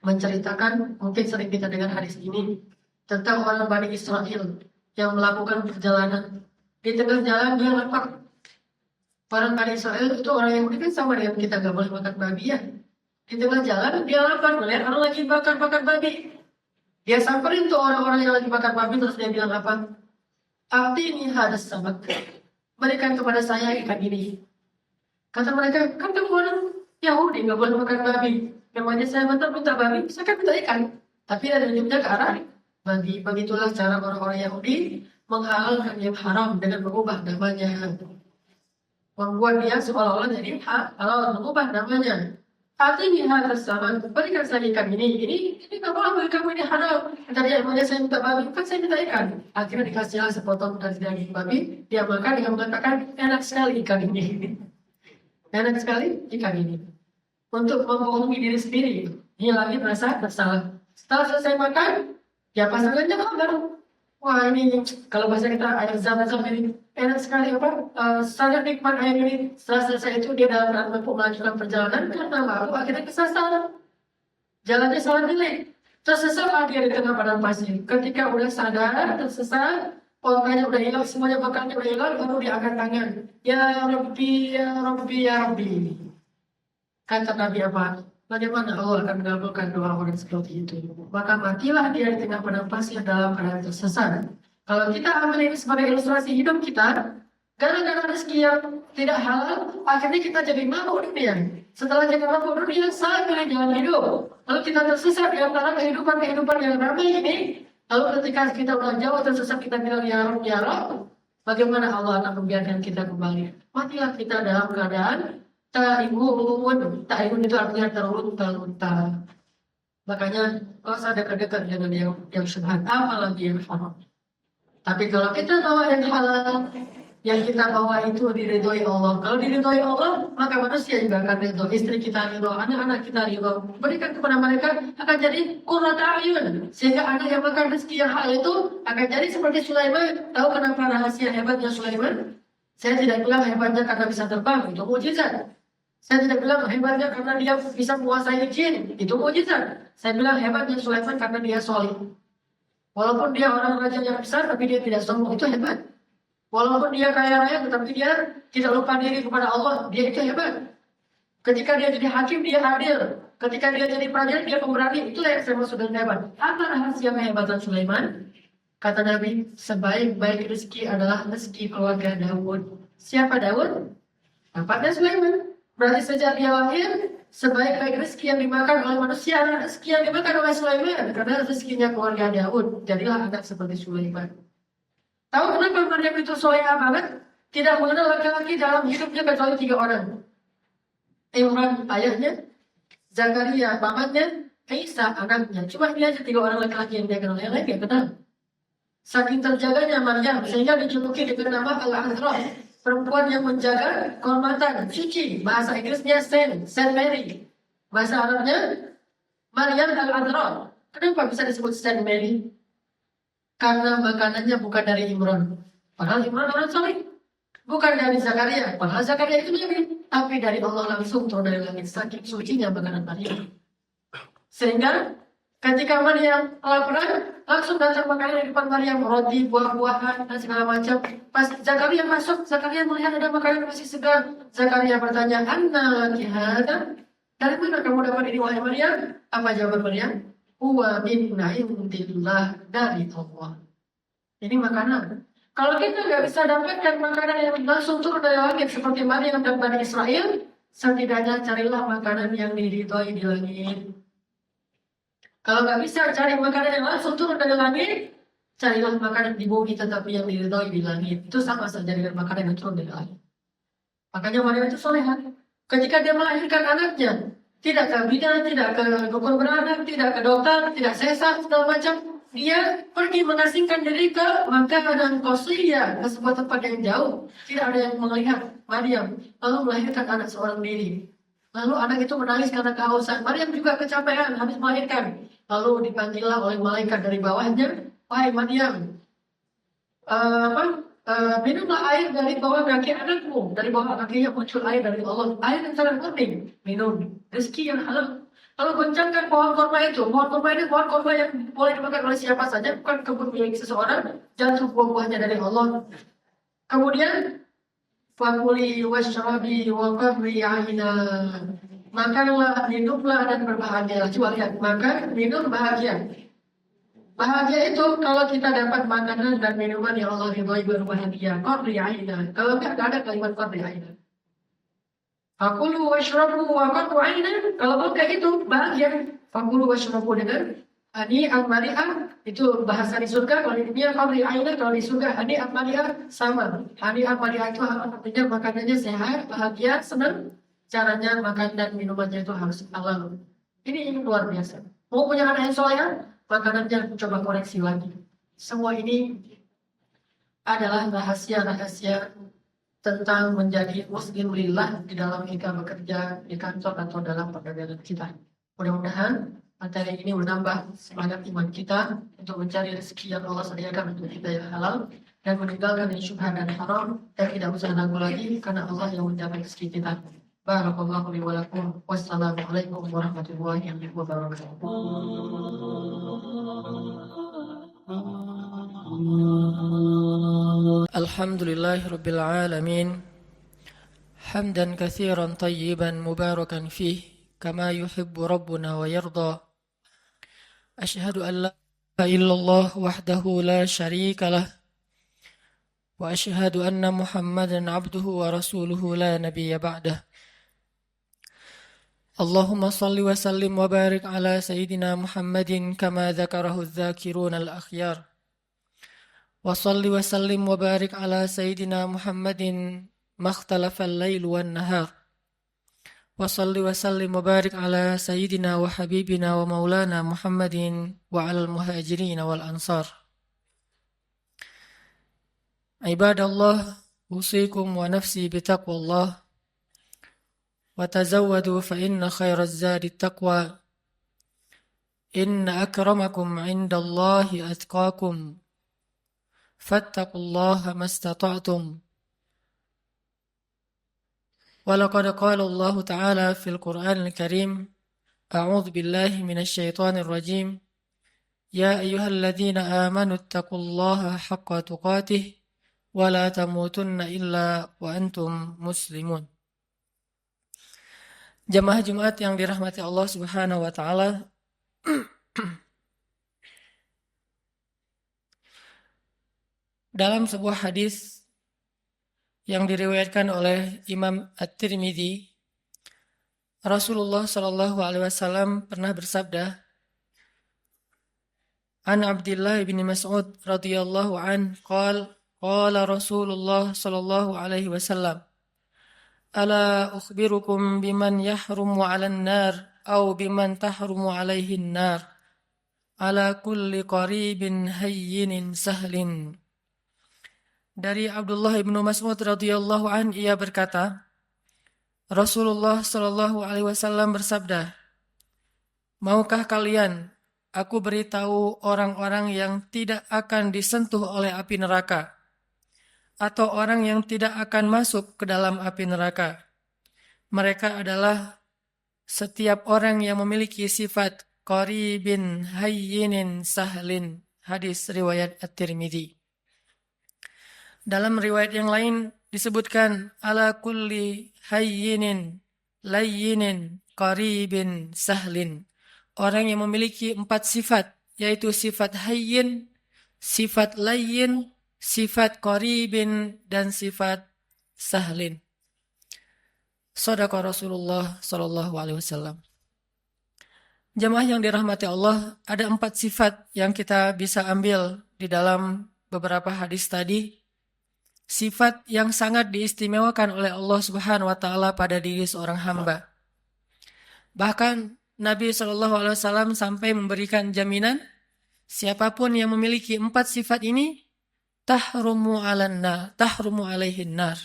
menceritakan, mungkin sering kita dengar hadis ini, tentang orang Bani Israel yang melakukan perjalanan. Di tengah jalan dia lapar, Orang Bani Israel itu orang Yahudi kan sama dengan kita, gak boleh makan babi ya. Di tengah jalan dia lapar melihat orang lagi bakar-bakar babi. Dia samperin tuh orang-orang yang lagi bakar babi, terus dia bilang apa? Abdi ini hadas samak. Berikan kepada saya ikan ini. Kata mereka, kan kamu orang Yahudi gak boleh makan babi. Memangnya saya minta babi, saya kan minta ikan. Tapi ada ujungnya ke arah babi. Begitulah cara orang-orang Yahudi menghalalkan yang haram dengan mengubah namanya. Membuat dia seolah-olah jadi halal, mengubah namanya. Artinya hal tersebut, berikan saya ikan ini nggak boleh kamu ini halal. Tadi emangnya saya minta babi, kan saya minta ikan. Akhirnya dikasihlah sepotong dari daging babi, dia makan dengan mengatakan enak sekali ikan ini. Enak sekali ikan ini. Untuk membohongi diri sendiri, hilangin rasa bersalah. Setelah selesai makan, ya pasangannya kabar. Wah ini kalau bahasa kita air zam-zam ini enak sekali apa? Sangat nikmat air ini. Setelah selesai itu dia dalam rangka melanjutkan perjalanan karena malu akhirnya kesasar. Jalannya salah pilih. Tersesatlah dia di tengah padang pasir. Ketika udah sadar tersesat, polanya udah hilang, semuanya bekalnya udah hilang, baru dia angkat tangan. Ya Rabbi, ya Rabbi, ya Rabbi. Kata Nabi apa? Bagaimana Allah akan mengabulkan doa orang seperti itu? Maka matilah dia di tengah padang pasir dalam keadaan tersesat. Kalau kita ambil ini sebagai ilustrasi hidup kita, gara-gara rezeki yang tidak halal, akhirnya kita jadi mabuk dunia. Setelah kita mabuk dunia, salah pilih jalan hidup. Lalu kita tersesat di antara kehidupan yang ramai ini. Lalu ketika kita udah jauh tersesat, kita bilang ya Rabb, ya Rabb. Bagaimana Allah akan membiarkan kita kembali? Matilah kita dalam keadaan Ta'ibun itu artinya terlunta-lunta. Makanya kalau saya dekat-dekat dengan yang syubhat, apalagi yang haram. Tapi kalau kita bawa yang halal, yang kita bawa itu diridhoi Allah. Kalau diridhoi Allah, maka manusia juga akan ridho. Istri kita ridho, anak-anak kita ridho. Berikan kepada mereka akan jadi qurrata a'yun. Sehingga anak yang makan rezeki yang halal itu akan jadi seperti Sulaiman. Tahu kenapa rahasia hebatnya Sulaiman? Saya tidak bilang hebatnya karena bisa terbang, itu mukjizat. Saya tidak bilang hebatnya karena dia bisa menguasai jin, itu mukjizat. Saya bilang hebatnya Sulaiman karena dia soleh. Walaupun dia orang raja yang besar, tapi dia tidak sombong, itu hebat. Walaupun dia kaya raya, tetapi dia tidak lupa diri kepada Allah, dia itu hebat. Ketika dia jadi hakim, dia adil. Ketika dia jadi prajurit, dia pemberani. Itulah yang saya maksud dengan hebat. Apa rahasia kehebatan Sulaiman? Kata Nabi, sebaik-baik rezeki adalah rezeki keluarga Daud. Siapa Daud? Bapaknya Sulaiman. Berarti sejak dia lahir, sebaik-baik rezeki yang dimakan oleh manusia adalah rezeki yang dimakan oleh Sulaiman. Karena rezekinya keluarga Daud. Jadilah anak seperti Sulaiman. Tahu kenapa Maryam itu soleha banget? Tidak mengenal laki-laki dalam hidupnya kecuali 3 orang. Imran ayahnya, Zakaria pamannya, Isa anaknya. Cuma ini aja 3 orang laki-laki yang dia kenal. Yang lain dia kenal. Saking terjaganya Maryam, sehingga dijuluki dengan nama Al-Azra. Perempuan yang menjaga kehormatan, suci. Bahasa Inggrisnya Saint Mary. Bahasa Arabnya Maryam Al-Azra. Kenapa bisa disebut Saint Mary? Karena makanannya bukan dari Imran. Padahal Imran orang soleh. Bukan dari Zakaria. Padahal Zakaria itu Nabi. Tapi dari Allah langsung turun dari langit. Saking sucinya makanan Maryam. Sehingga ketika Maryam kelaparan, langsung datang makanan di depan Maryam, roti, buah-buahan, dan segala macam. Pas Zakaria masuk, Zakaria melihat ada makanan masih segar. Zakaria bertanya, "Anna laki hada?" Dari mana kamu dapat ini wahai Maryam? Apa jawaban Maryam? Huwa min indillah, dari Allah. Ini makanan. Kalau kita nggak bisa dapatkan makanan yang langsung turun dari langit seperti Maryam dan Bani Israel, setidaknya carilah makanan yang diridhoi di langit. Kalau nggak bisa cari makanan yang langsung turun dari langit, carilah makanan di bumi tetapi yang diridhoi di langit. Itu sama saja dengan makanan yang turun dari langit. Makanya Maryam itu soleha. Ketika dia melahirkan anaknya, tidak ke bidan, tidak ke dukun beranak, tidak ke dokter, tidak sesar, segala macam. Dia pergi mengasingkan diri ke Makkah dan Qasiyah, ke sebuah tempat yang jauh. Tidak ada yang melihat Maryam, lalu melahirkan anak seorang diri. Lalu anak itu menangis karena kehausan. Maryam juga kecapean habis melahirkan. Lalu dipanggillah oleh malaikat dari bawahnya, "Wahai Maryam, minumlah air dari bawah kaki anakmu." Dari bawah kakinya muncul air dari Allah. Air yang sangat penting. Minum. Rezeki yang halal. Lalu goncangkan pohon korma itu. Pohon korma ini pohon korma yang boleh dimakan oleh siapa saja. Bukan kebun milik seseorang. Jatuh buah-buahnya dari Allah. Kemudian fakuli washrabi wa qarri aina. Makanlah, minumlah, dan berbahagialah. Coba lihat, makan, minum, bahagia. Bahagia itu kalau kita dapat makanan dan minuman yang Allah ridhoi, berbahagia. Qarri aina. Kalau enggak ada kalimat qarri aina. Fakulu washrabu wa qarru aina. Kalau enggak itu bahagia. Fakulu washrabu dengan hani al-mari'ah, itu bahasa di surga. Kalau di dunia qarri aina, kalau di surga hani al-mari'ah sama. Hani al-mari'ah itu artinya makanannya sehat, bahagia, senang. Caranya makan dan minumannya itu harus halal. Ini luar biasa. Mau punya anak yang soleh, makanannya coba koreksi lagi. Semua ini adalah rahasia-rahasia tentang menjadi muslim lillah di dalam kita bekerja di kantor atau dalam pekerjaan kita. Mudah-mudahan materi ini menambah semangat iman kita untuk mencari rezeki yang Allah sediakan untuk kita yang halal dan meninggalkan yang syubhat dan haram, dan tidak usah ragu lagi karena Allah yang menjamin rezeki kita. Barakallahu li wa lakum. Wassalamualaikum warahmatullahi wabarakatuh. Alhamdulillahirabbil alamin. Hamdan katsiran tayyiban mubarakan fih kama yuhibbu rabbuna wa yarda. Asyhadu an la ilaha illallah wahdahu la syarika lah. Wa asyhadu anna Muhammadan abduhu wa rasuluhu la nabiyya ba'dah. Allahumma salli wa sallim wa barik ala sayyidina Muhammadin kama dzakarahu adz-dzakirun al-akhyar. Wa salli wa sallim wa barik ala sayyidina Muhammadin makhtalafa al-lail wan nahar. Wa salli wa sallim wa barik ala sayyidina wa habibina wa maulana Muhammadin wa ala al-muhajirin wal ansar. Ibadallah, usikum wa nafsi bitaqwallah. وتزودوا فإن خير الزاد التقوى إن أكرمكم عند الله أتقاكم فاتقوا الله ما استطعتم ولقد قال الله تعالى في القرآن الكريم أعوذ بالله من الشيطان الرجيم يا أيها الذين آمنوا اتقوا الله حق تقاته ولا تموتن إلا وأنتم مسلمون. Jamaah Jumat yang dirahmati Allah Subhanahu wa taala. Dalam sebuah hadis yang diriwayatkan oleh Imam At-Tirmidzi, Rasulullah sallallahu alaihi wasallam pernah bersabda, An Abdullah bin Mas'ud radhiyallahu an qala Rasulullah sallallahu alaihi wasallam, Ala ukhbirukum biman yahrumu 'alan nar aw biman tahrumu 'alaihin nar ala kulli qaribin hayyinin sahlin. Dari Abdullah bin Mas'ud radhiyallahu an, ia berkata, Rasulullah sallallahu alaihi wasallam bersabda, Maukah kalian aku beritahu orang-orang yang tidak akan disentuh oleh api neraka, atau orang yang tidak akan masuk ke dalam api neraka? Mereka adalah setiap orang yang memiliki sifat qaribin hayyinin sahlin. Hadis riwayat At-Tirmidzi. Dalam riwayat yang lain disebutkan ala kulli hayyinin layyinin qaribin sahlin. Orang yang memiliki 4 sifat, yaitu sifat hayyin, sifat layyin, sifat qaribin, dan sifat sahlin. Shadaqa Rasulullah sallallahu alaihi wasallam. Jamaah yang dirahmati Allah, ada 4 sifat yang kita bisa ambil di dalam beberapa hadis tadi. Sifat yang sangat diistimewakan oleh Allah Subhanahu wa taala pada diri seorang hamba. Bahkan Nabi sallallahu alaihi wasallam sampai memberikan jaminan, siapapun yang memiliki 4 sifat ini tahrumu alaihin nar.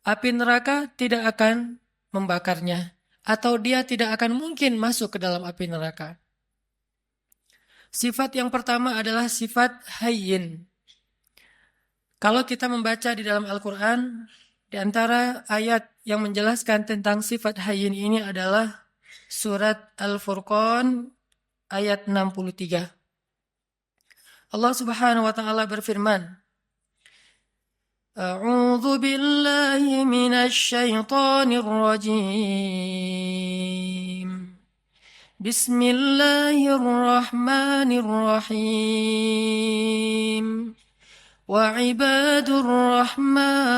Api neraka tidak akan membakarnya, atau dia tidak akan mungkin masuk ke dalam api neraka. Sifat yang pertama adalah sifat hayyin. Kalau kita membaca di dalam Al-Quran, di antara ayat yang menjelaskan tentang sifat hayyin ini adalah surat Al-Furqan ayat 63. Allah Subhanahu wa taala berfirman, A'udzu billahi minasy syaithanir rajim. Bismillahirrahmanirrahim. Wa ibadur rahman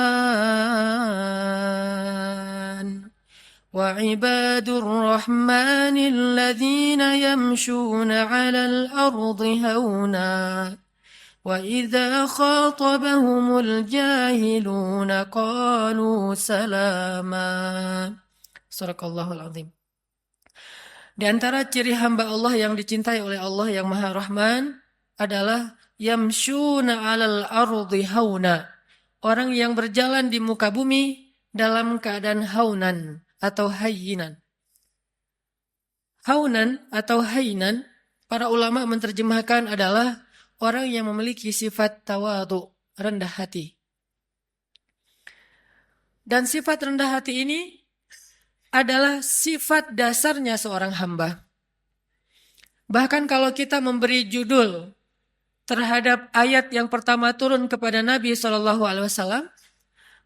وعباد الرحمن الذين يمشون على الأرض هونا وإذا خاطبهم الجاهلون قالوا سلاما. Sadaqallahul azim. Di antara ciri hamba Allah yang dicintai oleh Allah yang Maha Rahman adalah yamshuna 'alal ardi hauna. Orang yang berjalan di muka bumi dalam keadaan haunan atau hayyinan. Haunan atau hayyinan, para ulama menerjemahkan adalah orang yang memiliki sifat tawadhu, rendah hati. Dan sifat rendah hati ini adalah sifat dasarnya seorang hamba. Bahkan kalau kita memberi judul terhadap ayat yang pertama turun kepada Nabi SAW,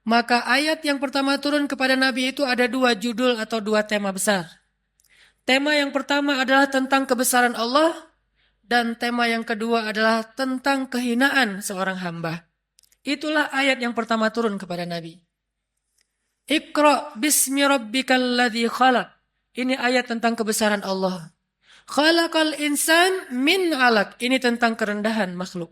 maka ayat yang pertama turun kepada Nabi itu ada dua judul atau dua tema besar. Tema yang pertama adalah tentang kebesaran Allah, dan tema yang kedua adalah tentang kehinaan seorang hamba. Itulah ayat yang pertama turun kepada Nabi. Iqra bismi rabbikal ladzi khalaq. Ini ayat tentang kebesaran Allah. Khalaqal insan min 'alaq. Ini tentang kerendahan makhluk.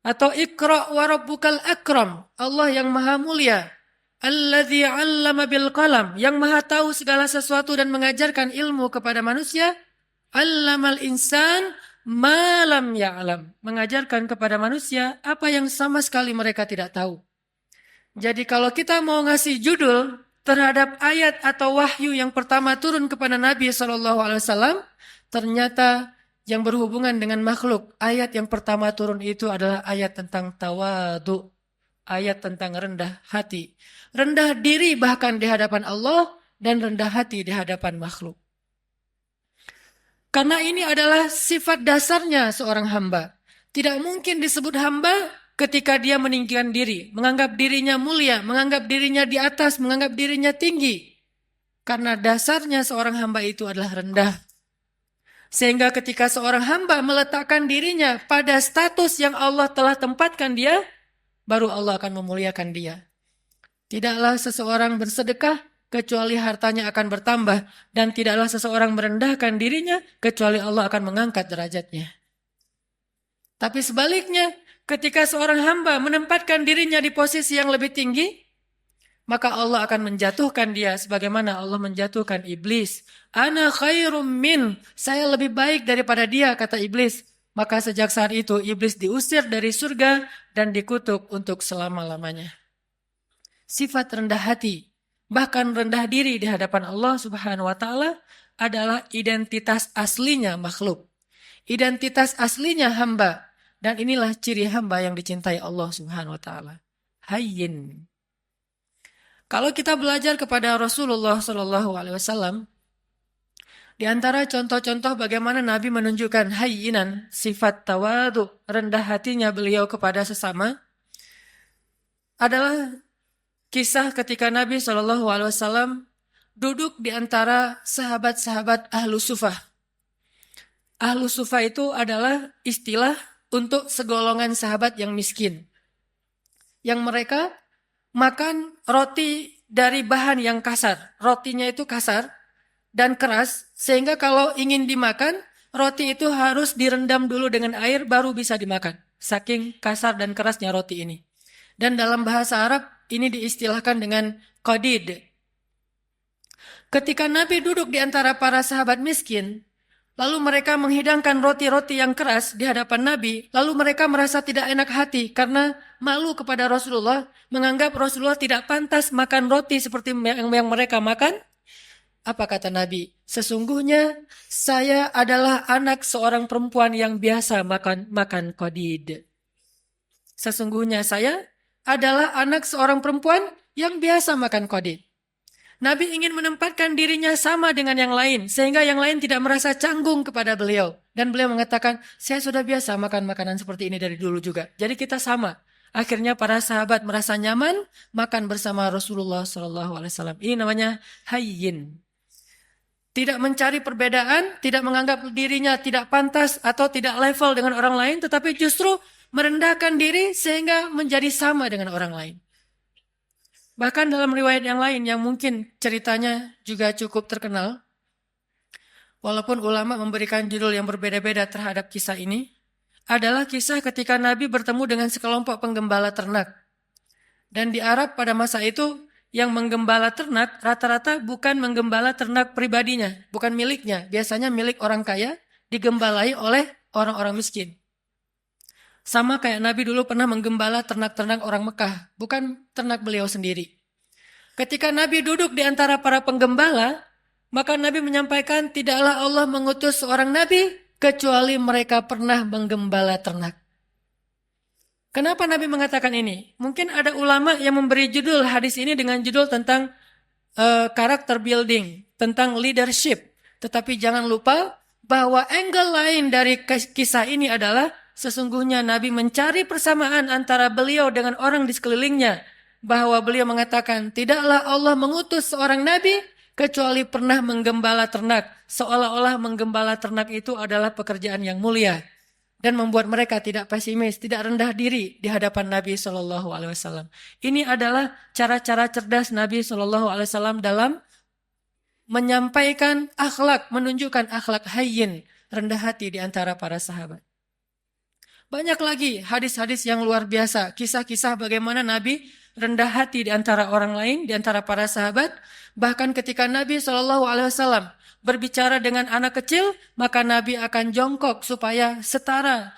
Atau Iqra wa rabbukal akram, Allah yang maha mulia, alladzi 'allama bil qalam, yang maha tahu segala sesuatu dan mengajarkan ilmu kepada manusia, 'allamal insan ma lam ya'lam, mengajarkan kepada manusia apa yang sama sekali mereka tidak tahu. Jadi kalau kita mau ngasih judul terhadap ayat atau wahyu yang pertama turun kepada Nabi SAW, ternyata yang berhubungan dengan makhluk, ayat yang pertama turun itu adalah ayat tentang tawadhu, ayat tentang rendah hati. Rendah diri bahkan di hadapan Allah dan rendah hati di hadapan makhluk. Karena ini adalah sifat dasarnya seorang hamba. Tidak mungkin disebut hamba ketika dia meninggikan diri, menganggap dirinya mulia, menganggap dirinya di atas, menganggap dirinya tinggi. Karena dasarnya seorang hamba itu adalah rendah. Sehingga ketika seorang hamba meletakkan dirinya pada status yang Allah telah tempatkan dia, baru Allah akan memuliakan dia. Tidaklah seseorang bersedekah kecuali hartanya akan bertambah, dan tidaklah seseorang merendahkan dirinya kecuali Allah akan mengangkat derajatnya. Tapi sebaliknya, ketika seorang hamba menempatkan dirinya di posisi yang lebih tinggi, maka Allah akan menjatuhkan dia sebagaimana Allah menjatuhkan iblis. Ana khairum min, saya lebih baik daripada dia, kata iblis. Maka sejak saat itu iblis diusir dari surga dan dikutuk untuk selama-lamanya. Sifat rendah hati, bahkan rendah diri di hadapan Allah Subhanahu wa taala adalah identitas aslinya makhluk. Identitas aslinya hamba, dan inilah ciri hamba yang dicintai Allah Subhanahu wa taala. Hayyin. Kalau kita belajar kepada Rasulullah SAW, di antara contoh-contoh bagaimana Nabi menunjukkan hayyinan, sifat tawadhu, rendah hatinya beliau kepada sesama, adalah kisah ketika Nabi SAW duduk di antara sahabat-sahabat Ahlu Sufah. Ahlu Sufah itu adalah istilah untuk segolongan sahabat yang miskin, yang mereka makan roti dari bahan yang kasar. Rotinya itu kasar dan keras, sehingga kalau ingin dimakan, roti itu harus direndam dulu dengan air baru bisa dimakan. Saking kasar dan kerasnya roti ini. Dan dalam bahasa Arab, ini diistilahkan dengan qadid. Ketika Nabi duduk di antara para sahabat miskin, lalu mereka menghidangkan roti-roti yang keras di hadapan Nabi, lalu mereka merasa tidak enak hati karena malu kepada Rasulullah, menganggap Rasulullah tidak pantas makan roti seperti yang mereka makan. Apa kata Nabi? Sesungguhnya saya adalah anak seorang perempuan yang biasa makan qadid. Sesungguhnya saya adalah anak seorang perempuan yang biasa makan qadid. Nabi ingin menempatkan dirinya sama dengan yang lain, sehingga yang lain tidak merasa canggung kepada beliau. Dan beliau mengatakan, saya sudah biasa makan makanan seperti ini dari dulu juga. Jadi kita sama. Akhirnya para sahabat merasa nyaman makan bersama Rasulullah SAW. Ini namanya hayyin. Tidak mencari perbedaan, tidak menganggap dirinya tidak pantas atau tidak level dengan orang lain, tetapi justru merendahkan diri sehingga menjadi sama dengan orang lain. Bahkan dalam riwayat yang lain yang mungkin ceritanya juga cukup terkenal, walaupun ulama memberikan judul yang berbeda-beda terhadap kisah ini, adalah kisah ketika Nabi bertemu dengan sekelompok penggembala ternak. Dan di Arab pada masa itu, yang menggembala ternak rata-rata bukan menggembala ternak pribadinya, bukan miliknya. Biasanya milik orang kaya, digembalai oleh orang-orang miskin. Sama kayak Nabi dulu pernah menggembala ternak-ternak orang Mekah, bukan ternak beliau sendiri. Ketika Nabi duduk di antara para penggembala, maka Nabi menyampaikan, tidaklah Allah mengutus seorang Nabi, kecuali mereka pernah menggembala ternak. Kenapa Nabi mengatakan ini? Mungkin ada ulama yang memberi judul hadis ini dengan judul tentang karakter building, tentang leadership. Tetapi jangan lupa bahwa angle lain dari kisah ini adalah sesungguhnya Nabi mencari persamaan antara beliau dengan orang di sekelilingnya. Bahwa beliau mengatakan, tidaklah Allah mengutus seorang Nabi kecuali pernah menggembala ternak. Seolah-olah menggembala ternak itu adalah pekerjaan yang mulia. Dan membuat mereka tidak pesimis, tidak rendah diri di hadapan Nabi SAW. Ini adalah cara-cara cerdas Nabi SAW dalam menyampaikan akhlak, menunjukkan akhlak hayyin, rendah hati di antara para sahabat. Banyak lagi hadis-hadis yang luar biasa, kisah-kisah bagaimana Nabi rendah hati di antara orang lain, di antara para sahabat. Bahkan ketika Nabi SAW berbicara dengan anak kecil, maka Nabi akan jongkok supaya setara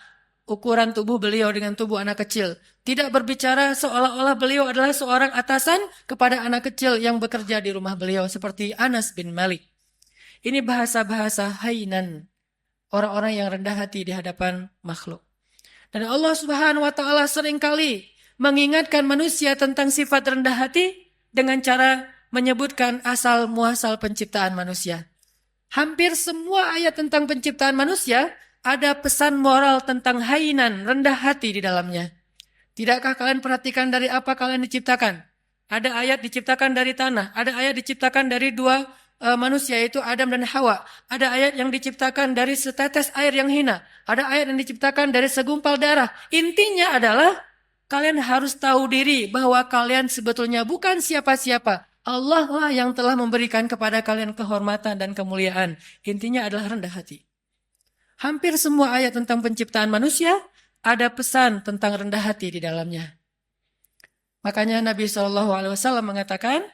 ukuran tubuh beliau dengan tubuh anak kecil. Tidak berbicara seolah-olah beliau adalah seorang atasan kepada anak kecil yang bekerja di rumah beliau, seperti Anas bin Malik. Ini bahasa-bahasa hainan, orang-orang yang rendah hati di hadapan makhluk. Dan Allah Subhanahu wa Ta'ala seringkali mengingatkan manusia tentang sifat rendah hati dengan cara menyebutkan asal muasal penciptaan manusia. Hampir semua ayat tentang penciptaan manusia ada pesan moral tentang hainan, rendah hati di dalamnya. Tidakkah kalian perhatikan dari apa kalian diciptakan? Ada ayat diciptakan dari tanah, ada ayat diciptakan dari dua manusia, yaitu Adam dan Hawa. Ada ayat yang diciptakan dari setetes air yang hina. Ada ayat yang diciptakan dari segumpal darah. Intinya adalah kalian harus tahu diri bahwa kalian sebetulnya bukan siapa-siapa. Allah lah yang telah memberikan kepada kalian kehormatan dan kemuliaan. Intinya adalah rendah hati. Hampir semua ayat tentang penciptaan manusia ada pesan tentang rendah hati di dalamnya. Makanya Nabi SAW mengatakan,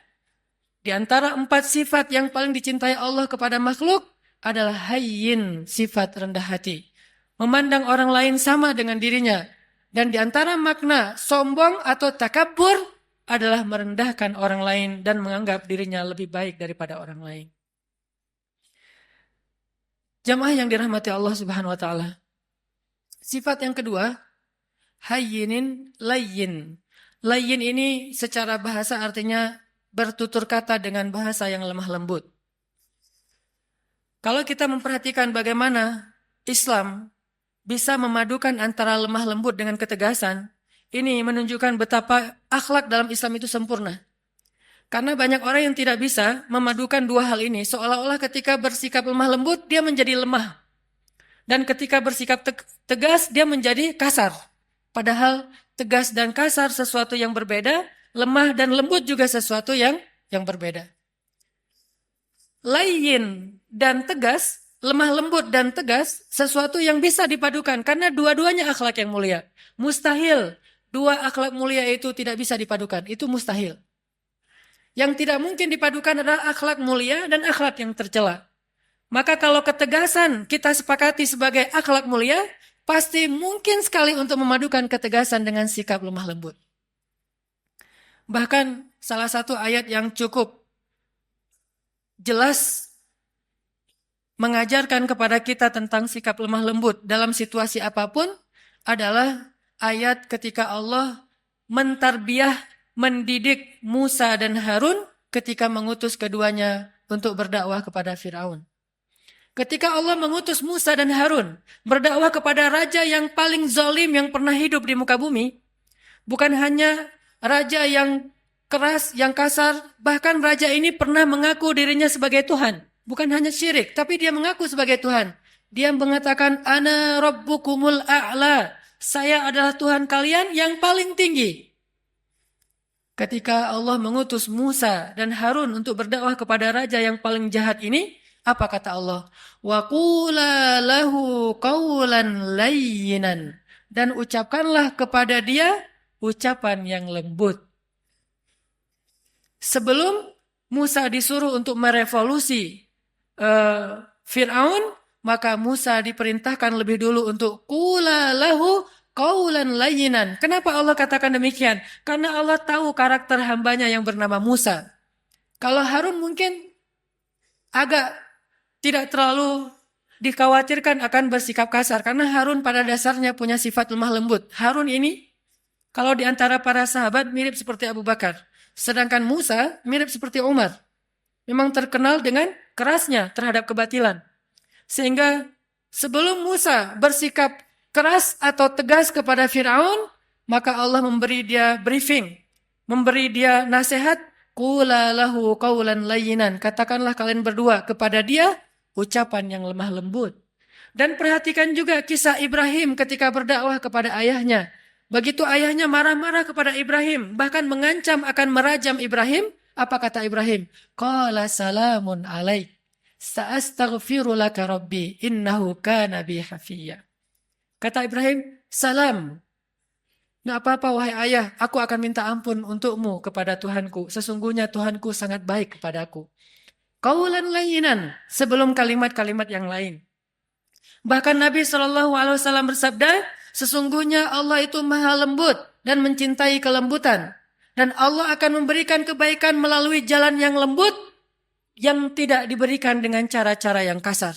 di antara 4 sifat yang paling dicintai Allah kepada makhluk adalah hayyin, sifat rendah hati. Memandang orang lain sama dengan dirinya. Dan di antara makna sombong atau takabur adalah merendahkan orang lain dan menganggap dirinya lebih baik daripada orang lain. Jamaah yang dirahmati Allah Subhanahu wa Ta'ala. Sifat yang kedua, hayyinin layyin. Layyin ini secara bahasa artinya bertutur kata dengan bahasa yang lemah lembut. Kalau kita memperhatikan bagaimana Islam bisa memadukan antara lemah lembut dengan ketegasan, ini menunjukkan betapa akhlak dalam Islam itu sempurna. Karena banyak orang yang tidak bisa memadukan dua hal ini, seolah-olah ketika bersikap lemah lembut, dia menjadi lemah. Dan ketika bersikap tegas, dia menjadi kasar. Padahal tegas dan kasar sesuatu yang berbeda, lemah dan lembut juga sesuatu yang berbeda. Layyin dan tegas, lemah lembut dan tegas, sesuatu yang bisa dipadukan. Karena dua-duanya akhlak yang mulia. Mustahil dua akhlak mulia itu tidak bisa dipadukan. Itu mustahil. Yang tidak mungkin dipadukan adalah akhlak mulia dan akhlak yang tercela. Maka kalau ketegasan kita sepakati sebagai akhlak mulia, pasti mungkin sekali untuk memadukan ketegasan dengan sikap lemah lembut. Bahkan salah satu ayat yang cukup jelas mengajarkan kepada kita tentang sikap lemah lembut dalam situasi apapun adalah ayat ketika Allah mentarbiyah, mendidik Musa dan Harun ketika mengutus keduanya untuk berdakwah kepada Firaun. Ketika Allah mengutus Musa dan Harun berdakwah kepada raja yang paling zalim yang pernah hidup di muka bumi, Bukan hanya raja yang keras, yang kasar, bahkan raja ini pernah mengaku dirinya sebagai Tuhan. Bukan hanya syirik, tapi dia mengaku sebagai Tuhan. Dia mengatakan, Ana Rabbukumul A'la. Saya adalah Tuhan kalian yang paling tinggi. Ketika Allah mengutus Musa dan Harun untuk berdakwah kepada raja yang paling jahat ini, apa kata Allah? Wa qula lahu qawlan layyinan. Dan ucapkanlah kepada dia ucapan yang lembut. Sebelum Musa disuruh untuk merevolusi Fir'aun, maka Musa diperintahkan lebih dulu untuk qula lahu qawlan layyinan. Kenapa Allah katakan demikian? Karena Allah tahu karakter hambanya yang bernama Musa. Kalau Harun mungkin agak tidak terlalu dikhawatirkan akan bersikap kasar. Karena Harun pada dasarnya punya sifat lemah lembut. Harun ini kalau di antara para sahabat mirip seperti Abu Bakar. Sedangkan Musa mirip seperti Umar. Memang terkenal dengan kerasnya terhadap kebatilan. Sehingga sebelum Musa bersikap keras atau tegas kepada Fir'aun, maka Allah memberi dia briefing, memberi dia nasihat, qula lahu qawlan layyinan. Katakanlah kalian berdua kepada dia ucapan yang lemah lembut. Dan perhatikan juga kisah Ibrahim ketika berdakwah kepada ayahnya. Begitu ayahnya marah-marah kepada Ibrahim, bahkan mengancam akan merajam Ibrahim, apa kata Ibrahim? Qala salamun alaik, sa'astaghfiru laka rabbi, innahu kana bi hafiyya. Kata Ibrahim, salam. Nggak apa-apa wahai ayah, aku akan minta ampun untukmu kepada Tuhanku. Sesungguhnya Tuhanku sangat baik kepadaku. Qawlan layyinan, sebelum kalimat-kalimat yang lain. Bahkan Nabi SAW bersabda, sesungguhnya Allah itu maha lembut dan mencintai kelembutan. Dan Allah akan memberikan kebaikan melalui jalan yang lembut yang tidak diberikan dengan cara-cara yang kasar.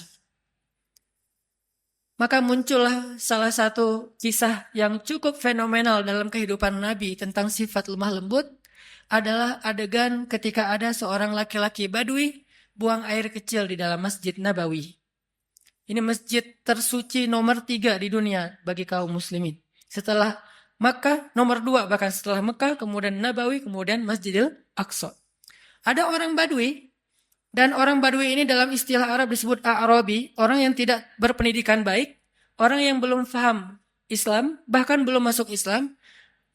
Maka muncullah salah satu kisah yang cukup fenomenal dalam kehidupan Nabi tentang sifat lemah lembut adalah adegan ketika ada seorang laki-laki Badui buang air kecil di dalam Masjid Nabawi. Ini masjid tersuci nomor 3 di dunia bagi kaum muslimin. Setelah Makkah, nomor 2 bahkan setelah Makkah, kemudian Nabawi, kemudian Masjidil Aqsa. Ada orang Badui, dan orang Badui ini dalam istilah Arab disebut A'rabi, orang yang tidak berpendidikan baik, orang yang belum paham Islam, bahkan belum masuk Islam.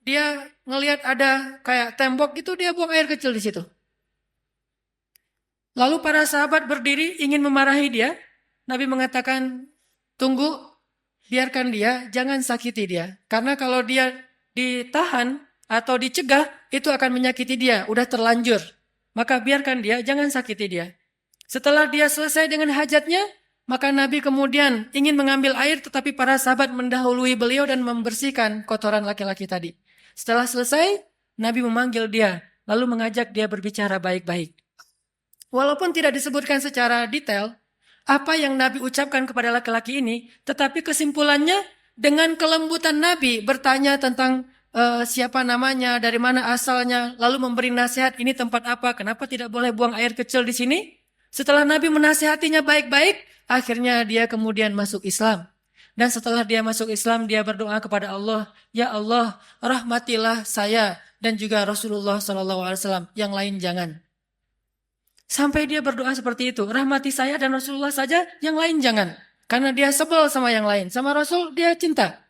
Dia ngelihat ada kayak tembok gitu, dia buang air kecil di situ. Lalu para sahabat berdiri ingin memarahi dia. Nabi mengatakan, tunggu, biarkan dia, jangan sakiti dia. Karena kalau dia ditahan atau dicegah, itu akan menyakiti dia, udah terlanjur. Maka biarkan dia, jangan sakiti dia. Setelah dia selesai dengan hajatnya, maka Nabi kemudian ingin mengambil air, tetapi para sahabat mendahului beliau dan membersihkan kotoran laki-laki tadi. Setelah selesai, Nabi memanggil dia, lalu mengajak dia berbicara baik-baik. Walaupun tidak disebutkan secara detail, apa yang Nabi ucapkan kepada laki-laki ini, tetapi kesimpulannya dengan kelembutan Nabi bertanya tentang siapa namanya, dari mana asalnya, lalu memberi nasihat, ini tempat apa, kenapa tidak boleh buang air kecil di sini. Setelah Nabi menasihatinya baik-baik, akhirnya dia kemudian masuk Islam. Dan setelah dia masuk Islam, dia berdoa kepada Allah, ya Allah, rahmatilah saya dan juga Rasulullah SAW, yang lain jangan. Sampai dia berdoa seperti itu, rahmati saya dan Rasulullah saja, yang lain jangan. Karena dia sebel sama yang lain, sama Rasul dia cinta.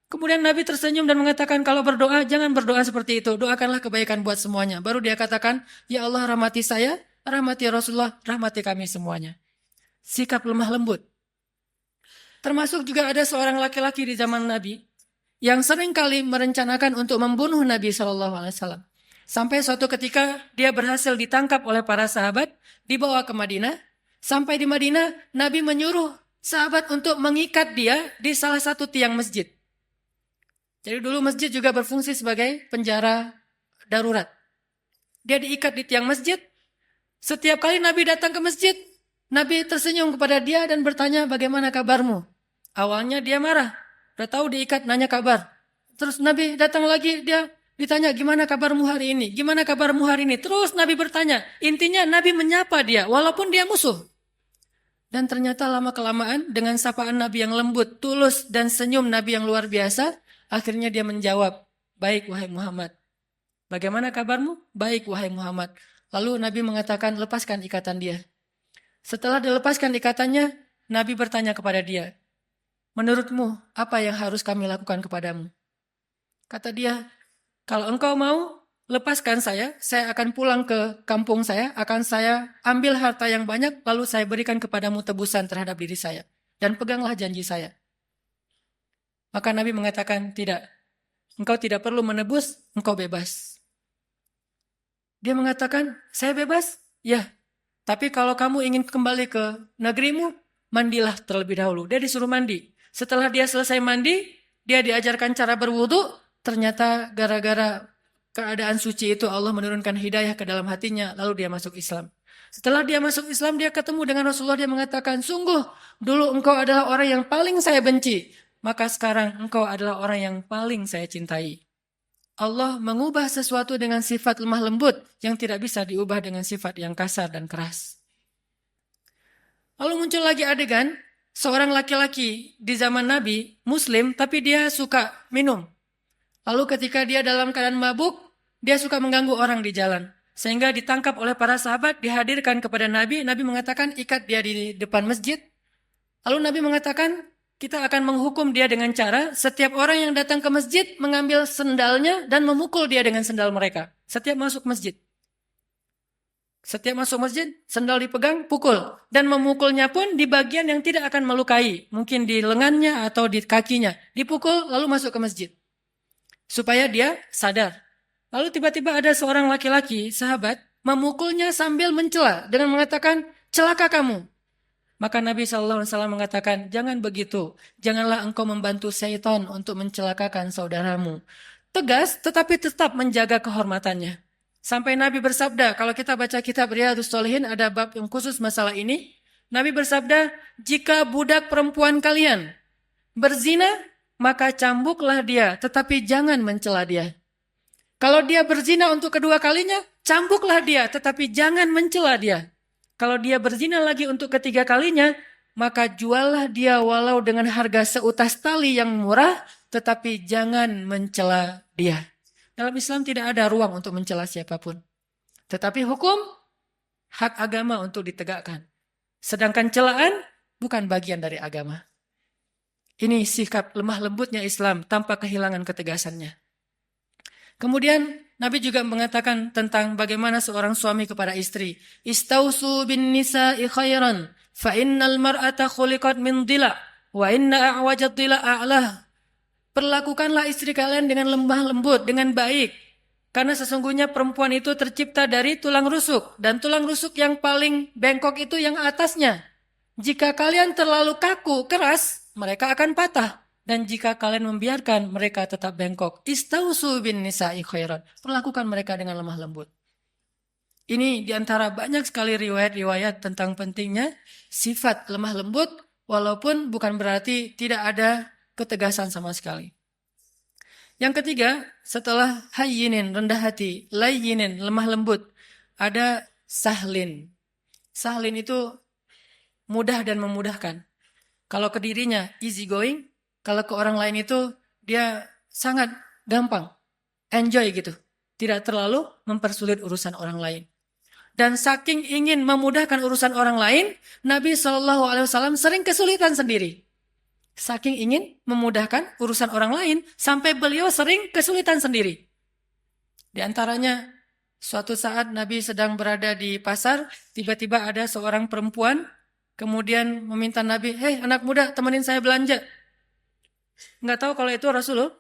Kemudian Nabi tersenyum dan mengatakan, kalau berdoa jangan berdoa seperti itu, doakanlah kebaikan buat semuanya. Baru dia katakan, ya Allah rahmati saya, rahmati Rasulullah, rahmati kami semuanya. Sikap lemah lembut. Termasuk juga ada seorang laki-laki di zaman Nabi yang seringkali merencanakan untuk membunuh Nabi SAW. Sampai suatu ketika dia berhasil ditangkap oleh para sahabat, dibawa ke Madinah. Sampai di Madinah, Nabi menyuruh sahabat untuk mengikat dia di salah satu tiang masjid. Jadi dulu masjid juga berfungsi sebagai penjara darurat. Dia diikat di tiang masjid. Setiap kali Nabi datang ke masjid, Nabi tersenyum kepada dia dan bertanya, bagaimana kabarmu? Awalnya dia marah. Udah tahu diikat, nanya kabar. Terus Nabi datang lagi, dia ditanya, gimana kabarmu hari ini? Gimana kabarmu hari ini? Terus Nabi bertanya. Intinya Nabi menyapa dia, walaupun dia musuh. Dan ternyata lama-kelamaan dengan sapaan Nabi yang lembut, tulus, dan senyum Nabi yang luar biasa, akhirnya dia menjawab, Baik wahai Muhammad. Bagaimana kabarmu? Baik wahai Muhammad. Lalu Nabi mengatakan, lepaskan ikatan dia. Setelah dilepaskan ikatannya, Nabi bertanya kepada dia, menurutmu apa yang harus kami lakukan kepadamu? Kata dia, kalau engkau mau lepaskan saya akan pulang ke kampung saya, akan saya ambil harta yang banyak, lalu saya berikan kepadamu tebusan terhadap diri saya. Dan peganglah janji saya. Maka Nabi mengatakan, tidak. Engkau tidak perlu menebus, engkau bebas. Dia mengatakan, saya bebas? Ya. Tapi kalau kamu ingin kembali ke negerimu, mandilah terlebih dahulu. Dia disuruh mandi. Setelah dia selesai mandi, dia diajarkan cara berwudu. Ternyata gara-gara keadaan suci itu Allah menurunkan hidayah ke dalam hatinya, lalu dia masuk Islam. Setelah dia masuk Islam, dia ketemu dengan Rasulullah, dia mengatakan, sungguh dulu engkau adalah orang yang paling saya benci, maka sekarang engkau adalah orang yang paling saya cintai. Allah mengubah sesuatu dengan sifat lemah lembut yang tidak bisa diubah dengan sifat yang kasar dan keras. Lalu muncul lagi adegan, seorang laki-laki di zaman Nabi, Muslim, tapi dia suka minum. Lalu ketika dia dalam keadaan mabuk, dia suka mengganggu orang di jalan. Sehingga ditangkap oleh para sahabat, dihadirkan kepada Nabi. Nabi mengatakan, ikat dia di depan masjid. Lalu Nabi mengatakan, kita akan menghukum dia dengan cara, setiap orang yang datang ke masjid, mengambil sendalnya dan memukul dia dengan sendal mereka. Setiap masuk masjid. Setiap masuk masjid, sendal dipegang, pukul. Dan memukulnya pun di bagian yang tidak akan melukai. Mungkin di lengannya atau di kakinya. Dipukul, lalu masuk ke masjid. Supaya dia sadar. Lalu tiba-tiba ada seorang laki-laki, sahabat, memukulnya sambil mencela dengan mengatakan, celaka kamu. Maka Nabi SAW mengatakan, jangan begitu. Janganlah engkau membantu syaitan untuk mencelakakan saudaramu. Tegas, tetapi tetap menjaga kehormatannya. Sampai Nabi bersabda, kalau kita baca kitab Riyadhus Shalihin, ada bab yang khusus masalah ini. Nabi bersabda, jika budak perempuan kalian berzina, maka cambuklah dia, tetapi jangan mencela dia. Kalau dia berzina untuk kedua kalinya, cambuklah dia, tetapi jangan mencela dia. Kalau dia berzina lagi untuk ketiga kalinya, maka juallah dia walau dengan harga seutas tali yang murah, tetapi jangan mencela dia. Dalam Islam tidak ada ruang untuk mencela siapapun. Tetapi hukum, hak agama untuk ditegakkan. Sedangkan celaan bukan bagian dari agama. Ini sikap lemah lembutnya Islam tanpa kehilangan ketegasannya. Kemudian Nabi juga mengatakan tentang bagaimana seorang suami kepada istri. Istausu bin nisa'i khairan, fa innal mar'ata khuliqat min dhila, wa inna a'wajad dhila a'lah. Perlakukanlah istri kalian dengan lemah lembut, dengan baik. Karena sesungguhnya perempuan itu tercipta dari tulang rusuk. Dan tulang rusuk yang paling bengkok itu yang atasnya. Jika kalian terlalu kaku, keras, mereka akan patah. Dan jika kalian membiarkan, mereka tetap bengkok. Istausu bin nisa'i khairan. Perlakukan mereka dengan lemah lembut. Ini diantara banyak sekali riwayat-riwayat tentang pentingnya sifat lemah lembut, walaupun bukan berarti tidak ada ketegasan sama sekali. Yang ketiga, setelah hayyinin, rendah hati, layyinin, lemah lembut, ada sahlin. Sahlin itu mudah dan memudahkan. Kalau ke dirinya easy going, kalau ke orang lain itu dia sangat gampang, enjoy gitu. Tidak terlalu mempersulit urusan orang lain. Dan saking ingin memudahkan urusan orang lain, Nabi SAW sering kesulitan sendiri. Saking ingin memudahkan urusan orang lain, sampai beliau sering kesulitan sendiri. Di antaranya, suatu saat Nabi sedang berada di pasar, tiba-tiba ada seorang perempuan, kemudian meminta Nabi, hei anak muda, temenin saya belanja. Nggak tahu kalau itu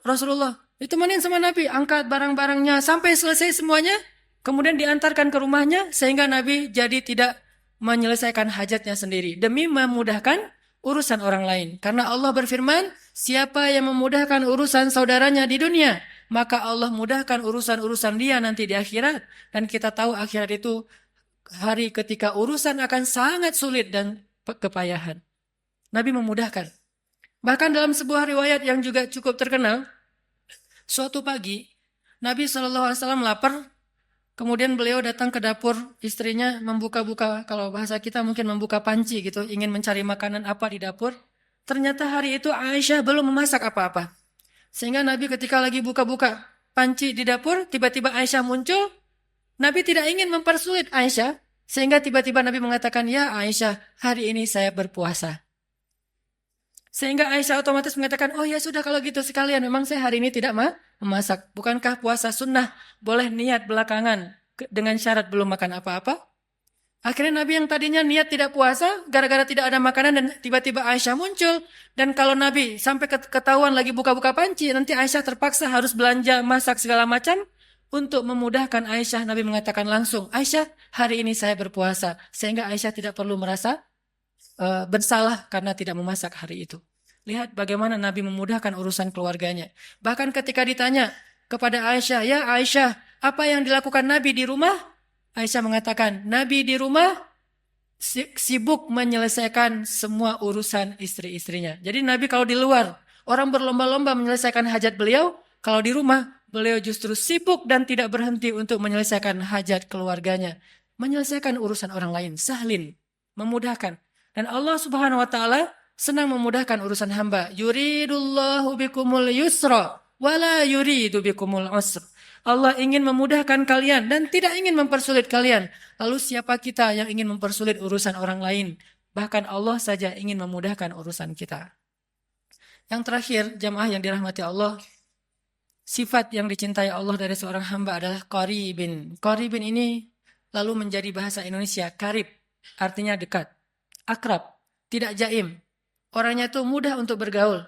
Rasulullah. Ditemenin sama Nabi, angkat barang-barangnya, sampai selesai semuanya, kemudian diantarkan ke rumahnya, sehingga Nabi jadi tidak menyelesaikan hajatnya sendiri, demi memudahkan urusan orang lain. Karena Allah berfirman, siapa yang memudahkan urusan saudaranya di dunia, maka Allah mudahkan urusan-urusan dia nanti di akhirat. Dan kita tahu akhirat itu hari ketika urusan akan sangat sulit dan kepayahan. Nabi memudahkan. Bahkan dalam sebuah riwayat yang juga cukup terkenal, suatu pagi Nabi SAW lapar, kemudian beliau datang ke dapur istrinya, membuka-buka, kalau bahasa kita mungkin membuka panci gitu, ingin mencari makanan apa di dapur. Ternyata hari itu Aisyah belum memasak apa-apa. Sehingga Nabi ketika lagi buka-buka panci di dapur, tiba-tiba Aisyah muncul. Nabi tidak ingin mempersulit Aisyah, sehingga tiba-tiba Nabi mengatakan, ya Aisyah, hari ini saya berpuasa. Sehingga Aisyah otomatis mengatakan, oh ya sudah kalau gitu sekalian, memang saya hari ini tidak memasak. Bukankah puasa sunnah boleh niat belakangan dengan syarat belum makan apa-apa? Akhirnya Nabi yang tadinya niat tidak puasa, gara-gara tidak ada makanan dan tiba-tiba Aisyah muncul. Dan kalau Nabi sampai ketahuan lagi buka-buka panci, nanti Aisyah terpaksa harus belanja, masak segala macam. Untuk memudahkan Aisyah, Nabi mengatakan langsung, Aisyah, hari ini saya berpuasa. Sehingga Aisyah tidak perlu merasa bersalah karena tidak memasak hari itu. Lihat bagaimana Nabi memudahkan urusan keluarganya. Bahkan ketika ditanya kepada Aisyah, ya Aisyah, apa yang dilakukan Nabi di rumah? Aisyah mengatakan, Nabi di rumah sibuk menyelesaikan semua urusan istri-istrinya. Jadi Nabi kalau di luar, orang berlomba-lomba menyelesaikan hajat beliau, kalau di rumah, beliau justru sibuk dan tidak berhenti untuk menyelesaikan hajat keluarganya. Menyelesaikan urusan orang lain, sahlin, memudahkan. Dan Allah Subhanahu wa taala senang memudahkan urusan hamba. Yuridullahu bikumul yusra wala yuridu bikumul usra. Allah ingin memudahkan kalian dan tidak ingin mempersulit kalian. Lalu siapa kita yang ingin mempersulit urusan orang lain? Bahkan Allah saja ingin memudahkan urusan kita. Yang terakhir, jamaah yang dirahmati Allah, sifat yang dicintai Allah dari seorang hamba adalah qaribin. Qaribin ini lalu menjadi bahasa Indonesia karib, artinya dekat. Akrab, tidak jaim. Orangnya itu mudah untuk bergaul.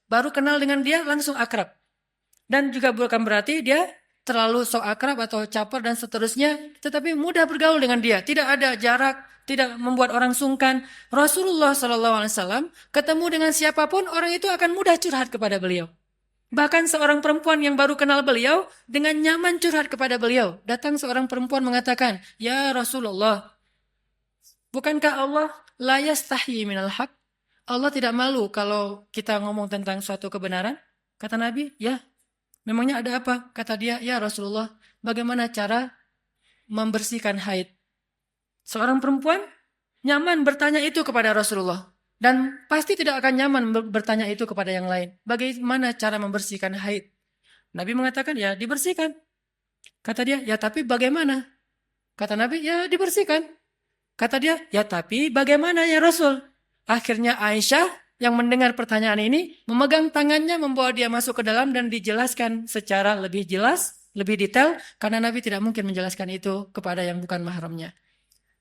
Baru kenal dengan dia langsung akrab. Dan juga bukan berarti dia terlalu sok akrab atau caper dan seterusnya, tetapi mudah bergaul dengan dia. Tidak ada jarak, tidak membuat orang sungkan. Rasulullah SAW ketemu dengan siapapun, orang itu akan mudah curhat kepada beliau. Bahkan seorang perempuan yang baru kenal beliau, dengan nyaman curhat kepada beliau. Datang seorang perempuan mengatakan, ya Rasulullah, bukankah Allah la yastahi minal haq? Allah tidak malu kalau kita ngomong tentang suatu kebenaran? Kata Nabi, ya. Memangnya ada apa? Kata dia, ya Rasulullah, bagaimana cara membersihkan haid? Seorang perempuan nyaman bertanya itu kepada Rasulullah. Dan pasti tidak akan nyaman bertanya itu kepada yang lain. Bagaimana cara membersihkan haid? Nabi mengatakan, ya dibersihkan. Kata dia, ya tapi bagaimana? Kata Nabi, ya dibersihkan. Kata dia, ya tapi bagaimana ya Rasul? Akhirnya Aisyah yang mendengar pertanyaan ini, memegang tangannya, membawa dia masuk ke dalam dan dijelaskan secara lebih jelas, lebih detail, karena Nabi tidak mungkin menjelaskan itu kepada yang bukan mahramnya.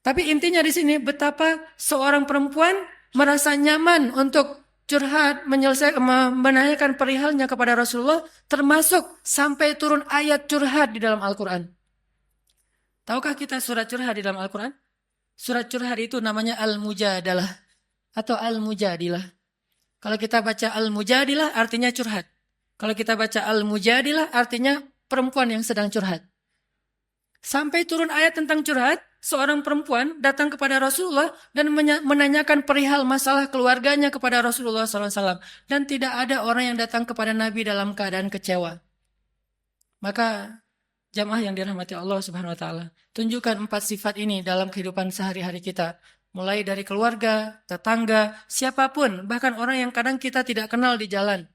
Tapi intinya di sini, betapa seorang perempuan merasa nyaman untuk curhat, menanyakan perihalnya kepada Rasulullah, termasuk sampai turun ayat curhat di dalam Al-Quran. Tahukah kita surat curhat di dalam Al-Quran? Surat curhat itu namanya Al-Mujadalah atau Al-Mujadilah. Kalau kita baca Al-Mujadilah artinya curhat. Kalau kita baca Al-Mujadilah artinya perempuan yang sedang curhat. Sampai turun ayat tentang curhat, seorang perempuan datang kepada Rasulullah dan menanyakan perihal masalah keluarganya kepada Rasulullah SAW. Dan tidak ada orang yang datang kepada Nabi dalam keadaan kecewa. Maka jamaah yang dirahmati Allah Subhanahu wa taala, tunjukkan 4 sifat ini dalam kehidupan sehari-hari kita. Mulai dari keluarga, tetangga, siapapun, bahkan orang yang kadang kita tidak kenal di jalan.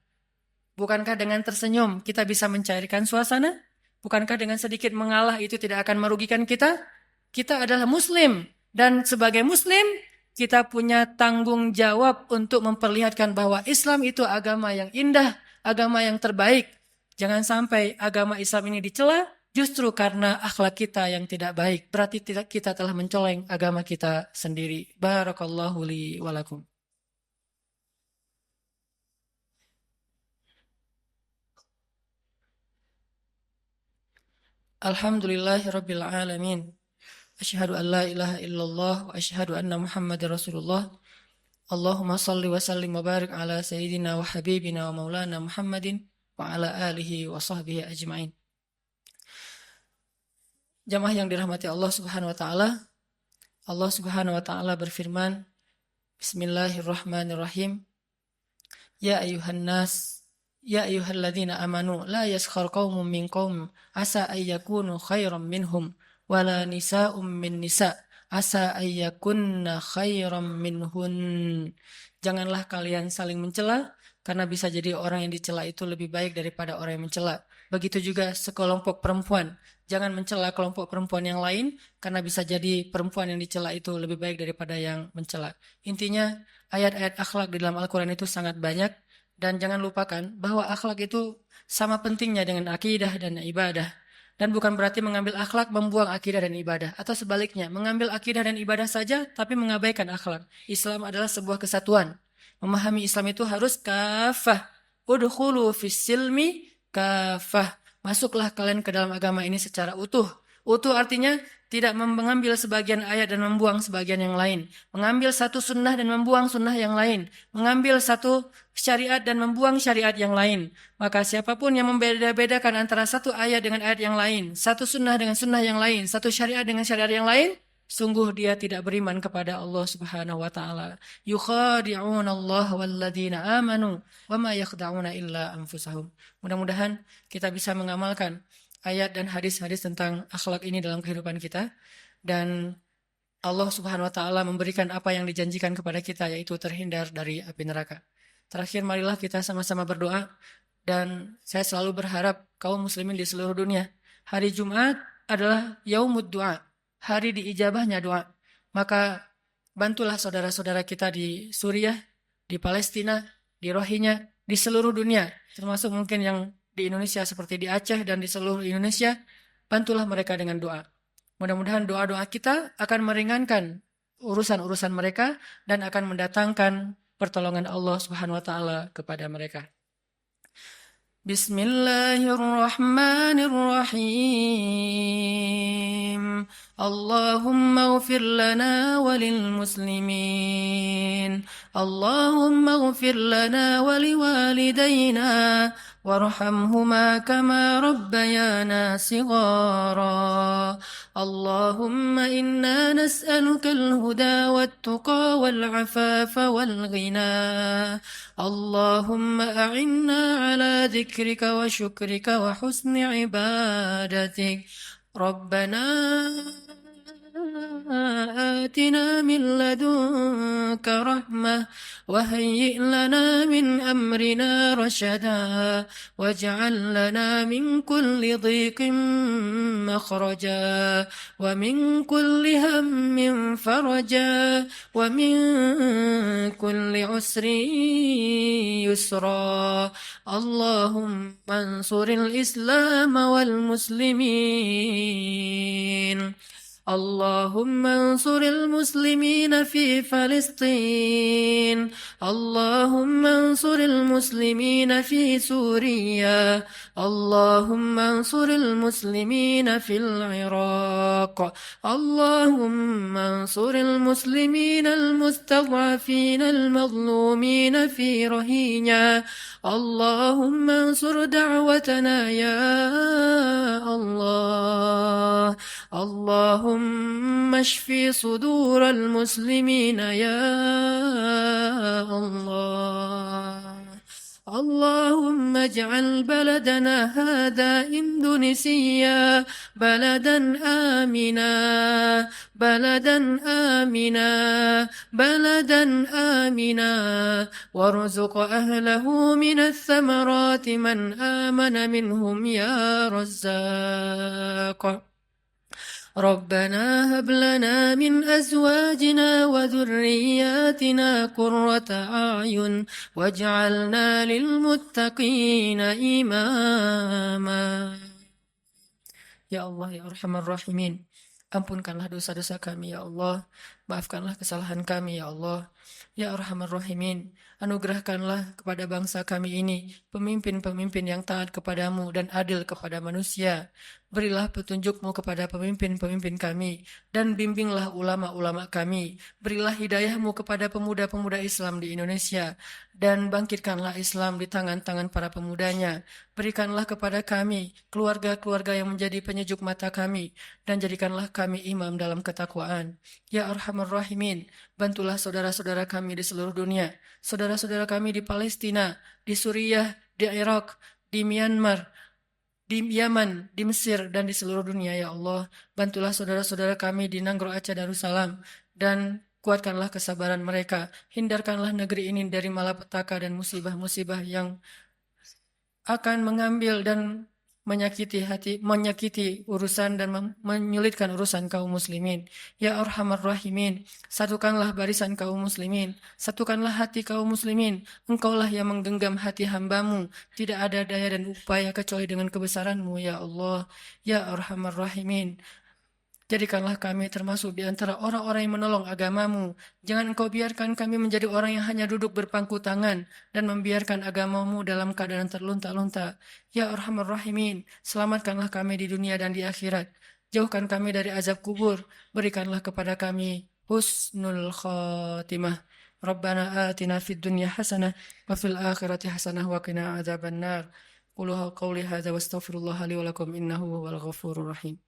Bukankah dengan tersenyum kita bisa mencairkan suasana? Bukankah dengan sedikit mengalah itu tidak akan merugikan kita? Kita adalah muslim, dan sebagai muslim kita punya tanggung jawab untuk memperlihatkan bahwa Islam itu agama yang indah, agama yang terbaik. Jangan sampai agama Islam ini dicela justru karena akhlak kita yang tidak baik. Berarti kita telah mencoleng agama kita sendiri. Barakallahu li wa lakum. Alhamdulillahirabbil alamin. Asyhadu an la ilaha illallah wa asyhadu anna Muhammadar Rasulullah. Allahumma salli wa sallim wa barik ala sayyidina wa habibina wa maulana Muhammadin wa ala alihi wa sahbihi ajma'in. Jamaah yang dirahmati Allah Subhanahu wa taala, Allah Subhanahu wa taala berfirman, Bismillahirrahmanirrahim. Ya ayuhan nas, ya ayyuhalladzina amanu, la yaskhar qaumun min qaum asa ay yakunu khairan minhum wala nisa'um min nisa' asa ayyakunna khairam minhun. Janganlah kalian saling mencela, karena bisa jadi orang yang dicela itu lebih baik daripada orang yang mencela. Begitu juga sekelompok perempuan. Jangan mencela kelompok perempuan yang lain, karena bisa jadi perempuan yang dicela itu lebih baik daripada yang mencela. Intinya, ayat-ayat akhlak di dalam Al-Quran itu sangat banyak, dan jangan lupakan bahwa akhlak itu sama pentingnya dengan akidah dan ibadah. Dan bukan berarti mengambil akhlak membuang akidah dan ibadah. Atau sebaliknya, mengambil akidah dan ibadah saja tapi mengabaikan akhlak. Islam adalah sebuah kesatuan. Memahami Islam itu harus kafah. Udkhulu fis silmi kafah. Masuklah kalian ke dalam agama ini secara utuh. Utuh artinya tidak mengambil sebagian ayat dan membuang sebagian yang lain. Mengambil satu sunnah dan membuang sunnah yang lain. Mengambil satu syariat dan membuang syariat yang lain. Maka siapapun yang membeda-bedakan antara satu ayat dengan ayat yang lain, satu sunnah dengan sunnah yang lain, satu syariat dengan syariat yang lain, sungguh dia tidak beriman kepada Allah Subhanahu wa taala. Yukhadi'un Allah walladzina amanu wama yakhda'una illa anfusahum. Mudah-mudahan kita bisa mengamalkan ayat dan hadis-hadis tentang akhlak ini dalam kehidupan kita, dan Allah Subhanahu wa taala memberikan apa yang dijanjikan kepada kita, yaitu terhindar dari api neraka. Terakhir, marilah kita sama-sama berdoa, dan saya selalu berharap kaum muslimin di seluruh dunia, hari Jumat adalah yaumud du'a, hari diijabahnya doa. Maka bantulah saudara-saudara kita di Suriah, di Palestina, di Rohingya, di seluruh dunia, termasuk mungkin yang di Indonesia seperti di Aceh dan di seluruh Indonesia. Bantulah mereka dengan doa. Mudah-mudahan doa-doa kita akan meringankan urusan-urusan mereka dan akan mendatangkan pertolongan Allah Subhanahu wa taala kepada mereka. Bismillahirrahmanirrahim. Allahumma ighfir lana walil muslimin. Allahumma ighfir lana waliwalidayna warhamhuma kama rabbayana sighara. Allahumma inna nas'aluka al-huda wat-tuqa wal-'afafa wal-ghina. Allahumma a'inna ala dhikrika wa syukrika wa husni ibadatik. Rabbana آتنا من لدنك رحمة وهيئ لنا من أمرنا رشدا واجعل لنا من كل ضيق مخرجا ومن كل هم فرجا ومن كل عسر يسرا. اللهم انصر الإسلام والمسلمين. اللهم انصر المسلمين في فلسطين. اللهم انصر المسلمين في سوريا. اللهم انصر المسلمين في العراق. اللهم انصر المسلمين المستضعفين المظلومين في روهينيا. اللهم انصر دعوتنا يا الله. اللهم اشف صدور المسلمين يا الله. اللهم اجعل بلدنا هذا إندونيسيا بلدا آمنا بلدا آمنا بلدا آمنا وارزق أهله من الثمرات من آمن منهم يا رزاق. ربنا هب لنا من أزواجنا وذرياتنا قرة أعين واجعلنا للمتقين إماما. Ya Allah, ya Arhamar Rahimin, ampunkanlah dosa-dosa kami ya Allah, maafkanlah kesalahan kami ya Allah. Ya Arhamar Rahimin, anugerahkanlah kepada bangsa kami ini pemimpin-pemimpin yang taat kepadamu dan adil kepada manusia. Berilah petunjuk-Mu kepada pemimpin-pemimpin kami, dan bimbinglah ulama-ulama kami. Berilah hidayah-Mu kepada pemuda-pemuda Islam di Indonesia, dan bangkitkanlah Islam di tangan-tangan para pemudanya. Berikanlah kepada kami keluarga-keluarga yang menjadi penyejuk mata kami, dan jadikanlah kami imam dalam ketakwaan. Ya Arhamar Rahimin, bantulah saudara-saudara kami di seluruh dunia, saudara-saudara kami di Palestina, di Suriah, di Irak, di Myanmar, di Yaman, di Mesir, dan di seluruh dunia, ya Allah. Bantulah saudara-saudara kami di Nanggro Aceh Darussalam, dan kuatkanlah kesabaran mereka. Hindarkanlah negeri ini dari malapetaka dan musibah-musibah yang akan mengambil dan menyakiti urusan dan menyulitkan urusan kaum muslimin. Ya Arhamar Rahimin, satukanlah barisan kaum muslimin, satukanlah hati kaum muslimin. Engkaulah yang menggenggam hati hambamu, tidak ada daya dan upaya kecuali dengan kebesaranmu, ya Allah. Ya Arhamar Rahimin, jadikanlah kami termasuk di antara orang-orang yang menolong agamamu. Jangan engkau biarkan kami menjadi orang yang hanya duduk berpangku tangan dan membiarkan agamamu dalam keadaan terlunta-lunta. Ya Arhamar Rahimin, selamatkanlah kami di dunia dan di akhirat. Jauhkan kami dari azab kubur. Berikanlah kepada kami husnul khatimah. Rabbana atina fid dunya hasanah wa fil akhirati hasanah wa qina adzabannar. Qulu qauli hadza wastaghfirullah li wa lakum innahu huwal ghafurur rahim.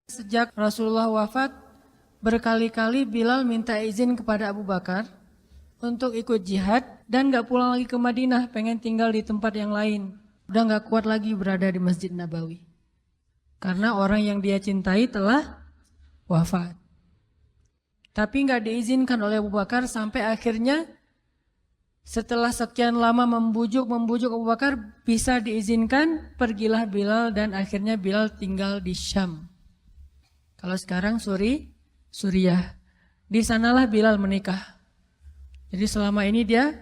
Sejak Rasulullah wafat, berkali-kali Bilal minta izin kepada Abu Bakar untuk ikut jihad dan gak pulang lagi ke Madinah, pengen tinggal di tempat yang lain. Udah gak kuat lagi berada di Masjid Nabawi. Karena orang yang dia cintai telah wafat. Tapi gak diizinkan oleh Abu Bakar sampai akhirnya setelah sekian lama membujuk Abu Bakar bisa diizinkan, pergilah Bilal dan akhirnya Bilal tinggal di Syam. Kalau sekarang Suriah. Di sanalah Bilal menikah. Jadi selama ini dia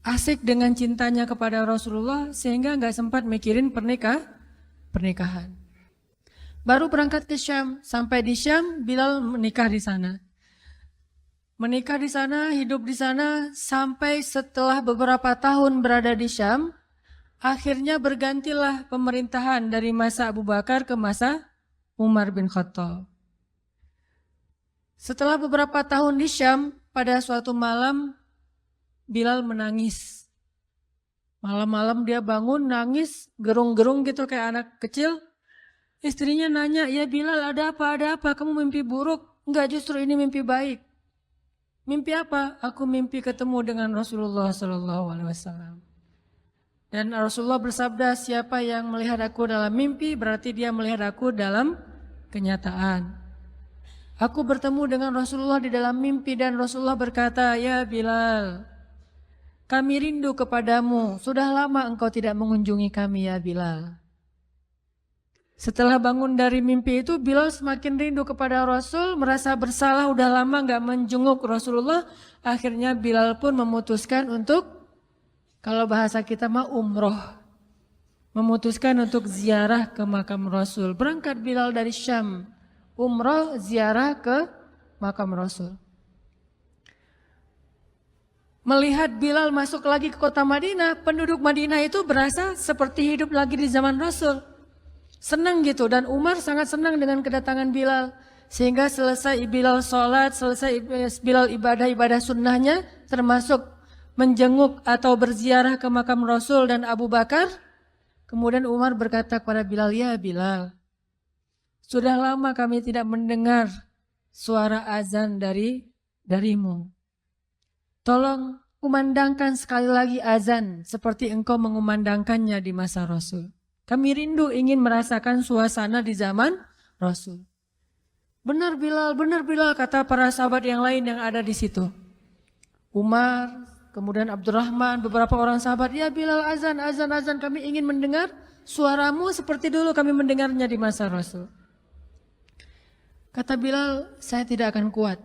asik dengan cintanya kepada Rasulullah sehingga nggak sempat mikirin pernikahan. Baru berangkat ke Syam, sampai di Syam Bilal menikah di sana. Menikah di sana, hidup di sana sampai setelah beberapa tahun berada di Syam, akhirnya bergantilah pemerintahan dari masa Abu Bakar ke masa Umar bin Khattab. Setelah beberapa tahun di Syam, pada suatu malam Bilal menangis. Malam-malam dia bangun nangis, gerung-gerung gitu kayak anak kecil. Istrinya nanya, "Ya Bilal, ada apa? Ada apa? Kamu mimpi buruk?" "Enggak, justru ini mimpi baik." "Mimpi apa?" "Aku mimpi ketemu dengan Rasulullah SAW." Dan Rasulullah bersabda, "Siapa yang melihat aku dalam mimpi, berarti dia melihat aku dalam kenyataan." Aku bertemu dengan Rasulullah di dalam mimpi dan Rasulullah berkata, "Ya Bilal, kami rindu kepadamu. Sudah lama engkau tidak mengunjungi kami, ya Bilal." Setelah bangun dari mimpi itu, Bilal semakin rindu kepada Rasul, merasa bersalah udah lama gak menjenguk Rasulullah. Akhirnya Bilal pun memutuskan untuk, kalau bahasa kita mah umroh, memutuskan untuk ziarah ke makam Rasul. Berangkat Bilal dari Syam, umroh ziarah ke makam Rasul. Melihat Bilal masuk lagi ke kota Madinah, penduduk Madinah itu berasa seperti hidup lagi di zaman Rasul. Senang gitu, dan Umar sangat senang dengan kedatangan Bilal. Sehingga selesai Bilal sholat, selesai Bilal ibadah sunnahnya, termasuk menjenguk atau berziarah ke makam Rasul dan Abu Bakar. Kemudian Umar berkata kepada Bilal, "Ya Bilal, sudah lama kami tidak mendengar suara azan darimu. Tolong kumandangkan sekali lagi azan seperti engkau mengumandangkannya di masa Rasul. Kami rindu ingin merasakan suasana di zaman Rasul." Benar Bilal, kata para sahabat yang lain yang ada di situ. Umar, kemudian Abdurrahman, beberapa orang sahabat, "Ya Bilal, azan, kami ingin mendengar suaramu seperti dulu kami mendengarnya di masa Rasul." Kata Bilal, "Saya tidak akan kuat."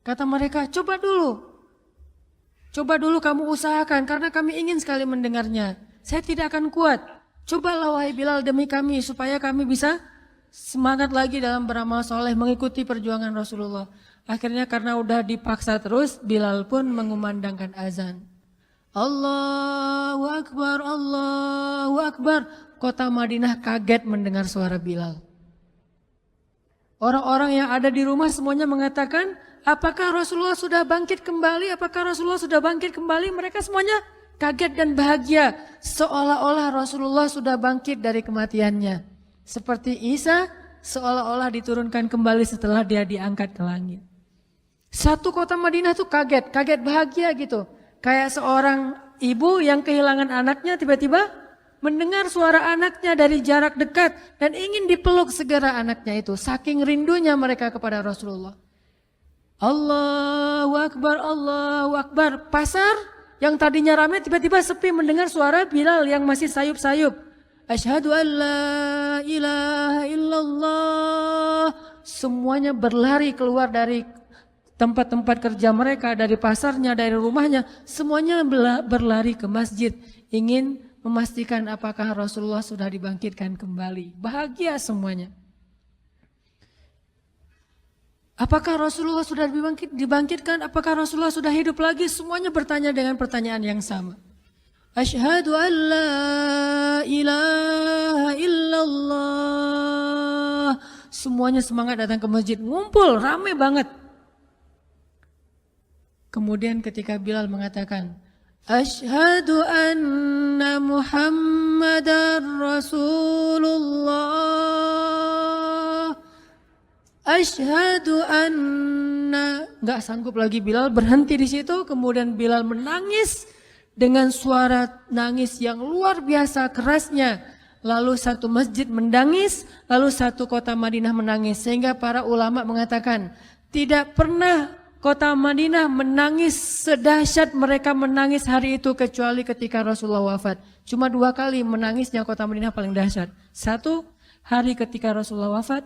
Kata mereka, coba dulu kamu usahakan karena kami ingin sekali mendengarnya. "Saya tidak akan kuat. Cobalah wahai Bilal demi kami supaya kami bisa semangat lagi dalam beramal soleh mengikuti perjuangan Rasulullah." Akhirnya karena udah dipaksa terus, Bilal pun mengumandangkan azan. Allahu Akbar, Allahu Akbar. Kota Madinah kaget mendengar suara Bilal. Orang-orang yang ada di rumah semuanya mengatakan, "Apakah Rasulullah sudah bangkit kembali? Apakah Rasulullah sudah bangkit kembali?" Mereka semuanya kaget dan bahagia, seolah-olah Rasulullah sudah bangkit dari kematiannya. Seperti Isa seolah-olah diturunkan kembali setelah dia diangkat ke langit. Satu kota Madinah tuh kaget bahagia gitu. Kayak seorang ibu yang kehilangan anaknya tiba-tiba mendengar suara anaknya dari jarak dekat dan ingin dipeluk segera anaknya itu. Saking rindunya mereka kepada Rasulullah. Allahu Akbar, Allahu Akbar. Pasar yang tadinya ramai tiba-tiba sepi mendengar suara Bilal yang masih sayup-sayup. Asyhadu an la ilaha illallah. Semuanya berlari keluar dari tempat-tempat kerja mereka, dari pasarnya, dari rumahnya. Semuanya berlari ke masjid. Ingin memastikan apakah Rasulullah sudah dibangkitkan kembali. Bahagia semuanya. Apakah Rasulullah sudah dibangkitkan? Apakah Rasulullah sudah hidup lagi? Semuanya bertanya dengan pertanyaan yang sama. Asyhadu an la ilaha illallah. Semuanya semangat datang ke masjid, ngumpul, ramai banget. Kemudian ketika Bilal mengatakan, Asyhadu anna Muhammadar Rasulullah. Asyhadu anna. Gak sanggup lagi Bilal, berhenti di situ. Kemudian Bilal menangis dengan suara nangis yang luar biasa kerasnya. Lalu satu masjid menangis, lalu satu kota Madinah menangis. Sehingga para ulama mengatakan, tidak pernah kota Madinah menangis sedahsyat mereka menangis hari itu kecuali ketika Rasulullah wafat. Cuma 2 kali menangisnya kota Madinah paling dahsyat. 1 hari ketika Rasulullah wafat.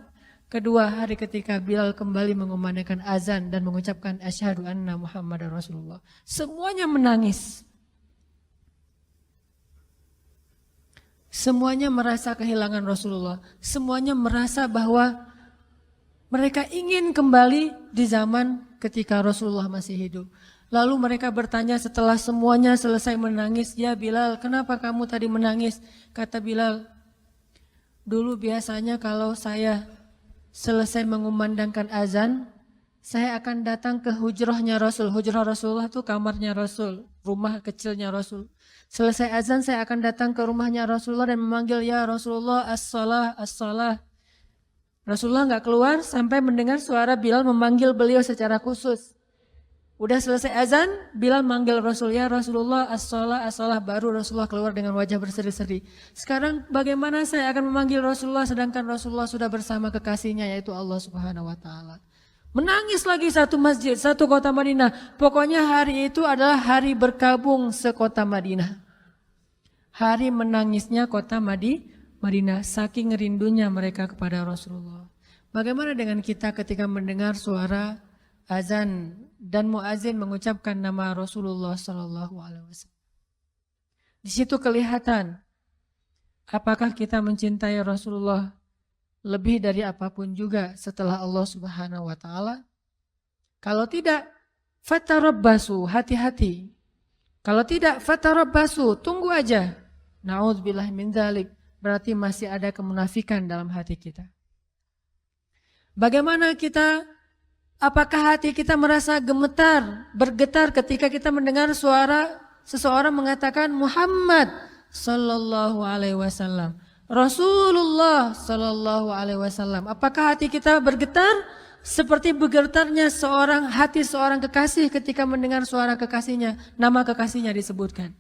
2 hari ketika Bilal kembali mengumandangkan azan dan mengucapkan asyhadu anna Muhammadar Rasulullah. Semuanya menangis. Semuanya merasa kehilangan Rasulullah. Semuanya merasa bahwa mereka ingin kembali di zaman ketika Rasulullah masih hidup. Lalu mereka bertanya setelah semuanya selesai menangis, ya Bilal, kenapa kamu tadi menangis? Kata Bilal, dulu biasanya kalau saya selesai mengumandangkan azan, saya akan datang ke hujrahnya Rasul. Hujrah Rasulullah itu kamarnya Rasul, rumah kecilnya Rasul. Selesai azan saya akan datang ke rumahnya Rasulullah dan memanggil, ya Rasulullah as-salah, as-salah. Rasulullah nggak keluar sampai mendengar suara Bilal memanggil beliau secara khusus. Udah selesai azan, Bilal manggil Rasul, ya Rasulullah as-salah, as-salah. Baru Rasulullah keluar dengan wajah berseri-seri. Sekarang bagaimana saya akan memanggil Rasulullah sedangkan Rasulullah sudah bersama kekasihnya yaitu Allah Subhanahu wa taala. Menangis lagi satu masjid, satu kota Madinah. Pokoknya hari itu adalah hari berkabung sekota Madinah. Hari menangisnya kota Madinah, saking rindunya mereka kepada Rasulullah. Bagaimana dengan kita ketika mendengar suara azan dan muazin mengucapkan nama Rasulullah Sallallahu Alaihi Wasallam? Di situ kelihatan apakah kita mencintai Rasulullah lebih dari apapun juga setelah Allah Subhanahu wa taala. Kalau tidak, fatarabbasu, hati-hati. Kalau tidak, fatarabbasu, tunggu aja. Na'udzubillah min dzalik, berarti masih ada kemunafikan dalam hati kita. Bagaimana kita, apakah hati kita merasa gemetar, bergetar ketika kita mendengar suara seseorang mengatakan Muhammad sallallahu alaihi wasallam, Rasulullah sallallahu alaihi wasallam. Apakah hati kita bergetar seperti bergetarnya hati seorang kekasih ketika mendengar suara kekasihnya, nama kekasihnya disebutkan?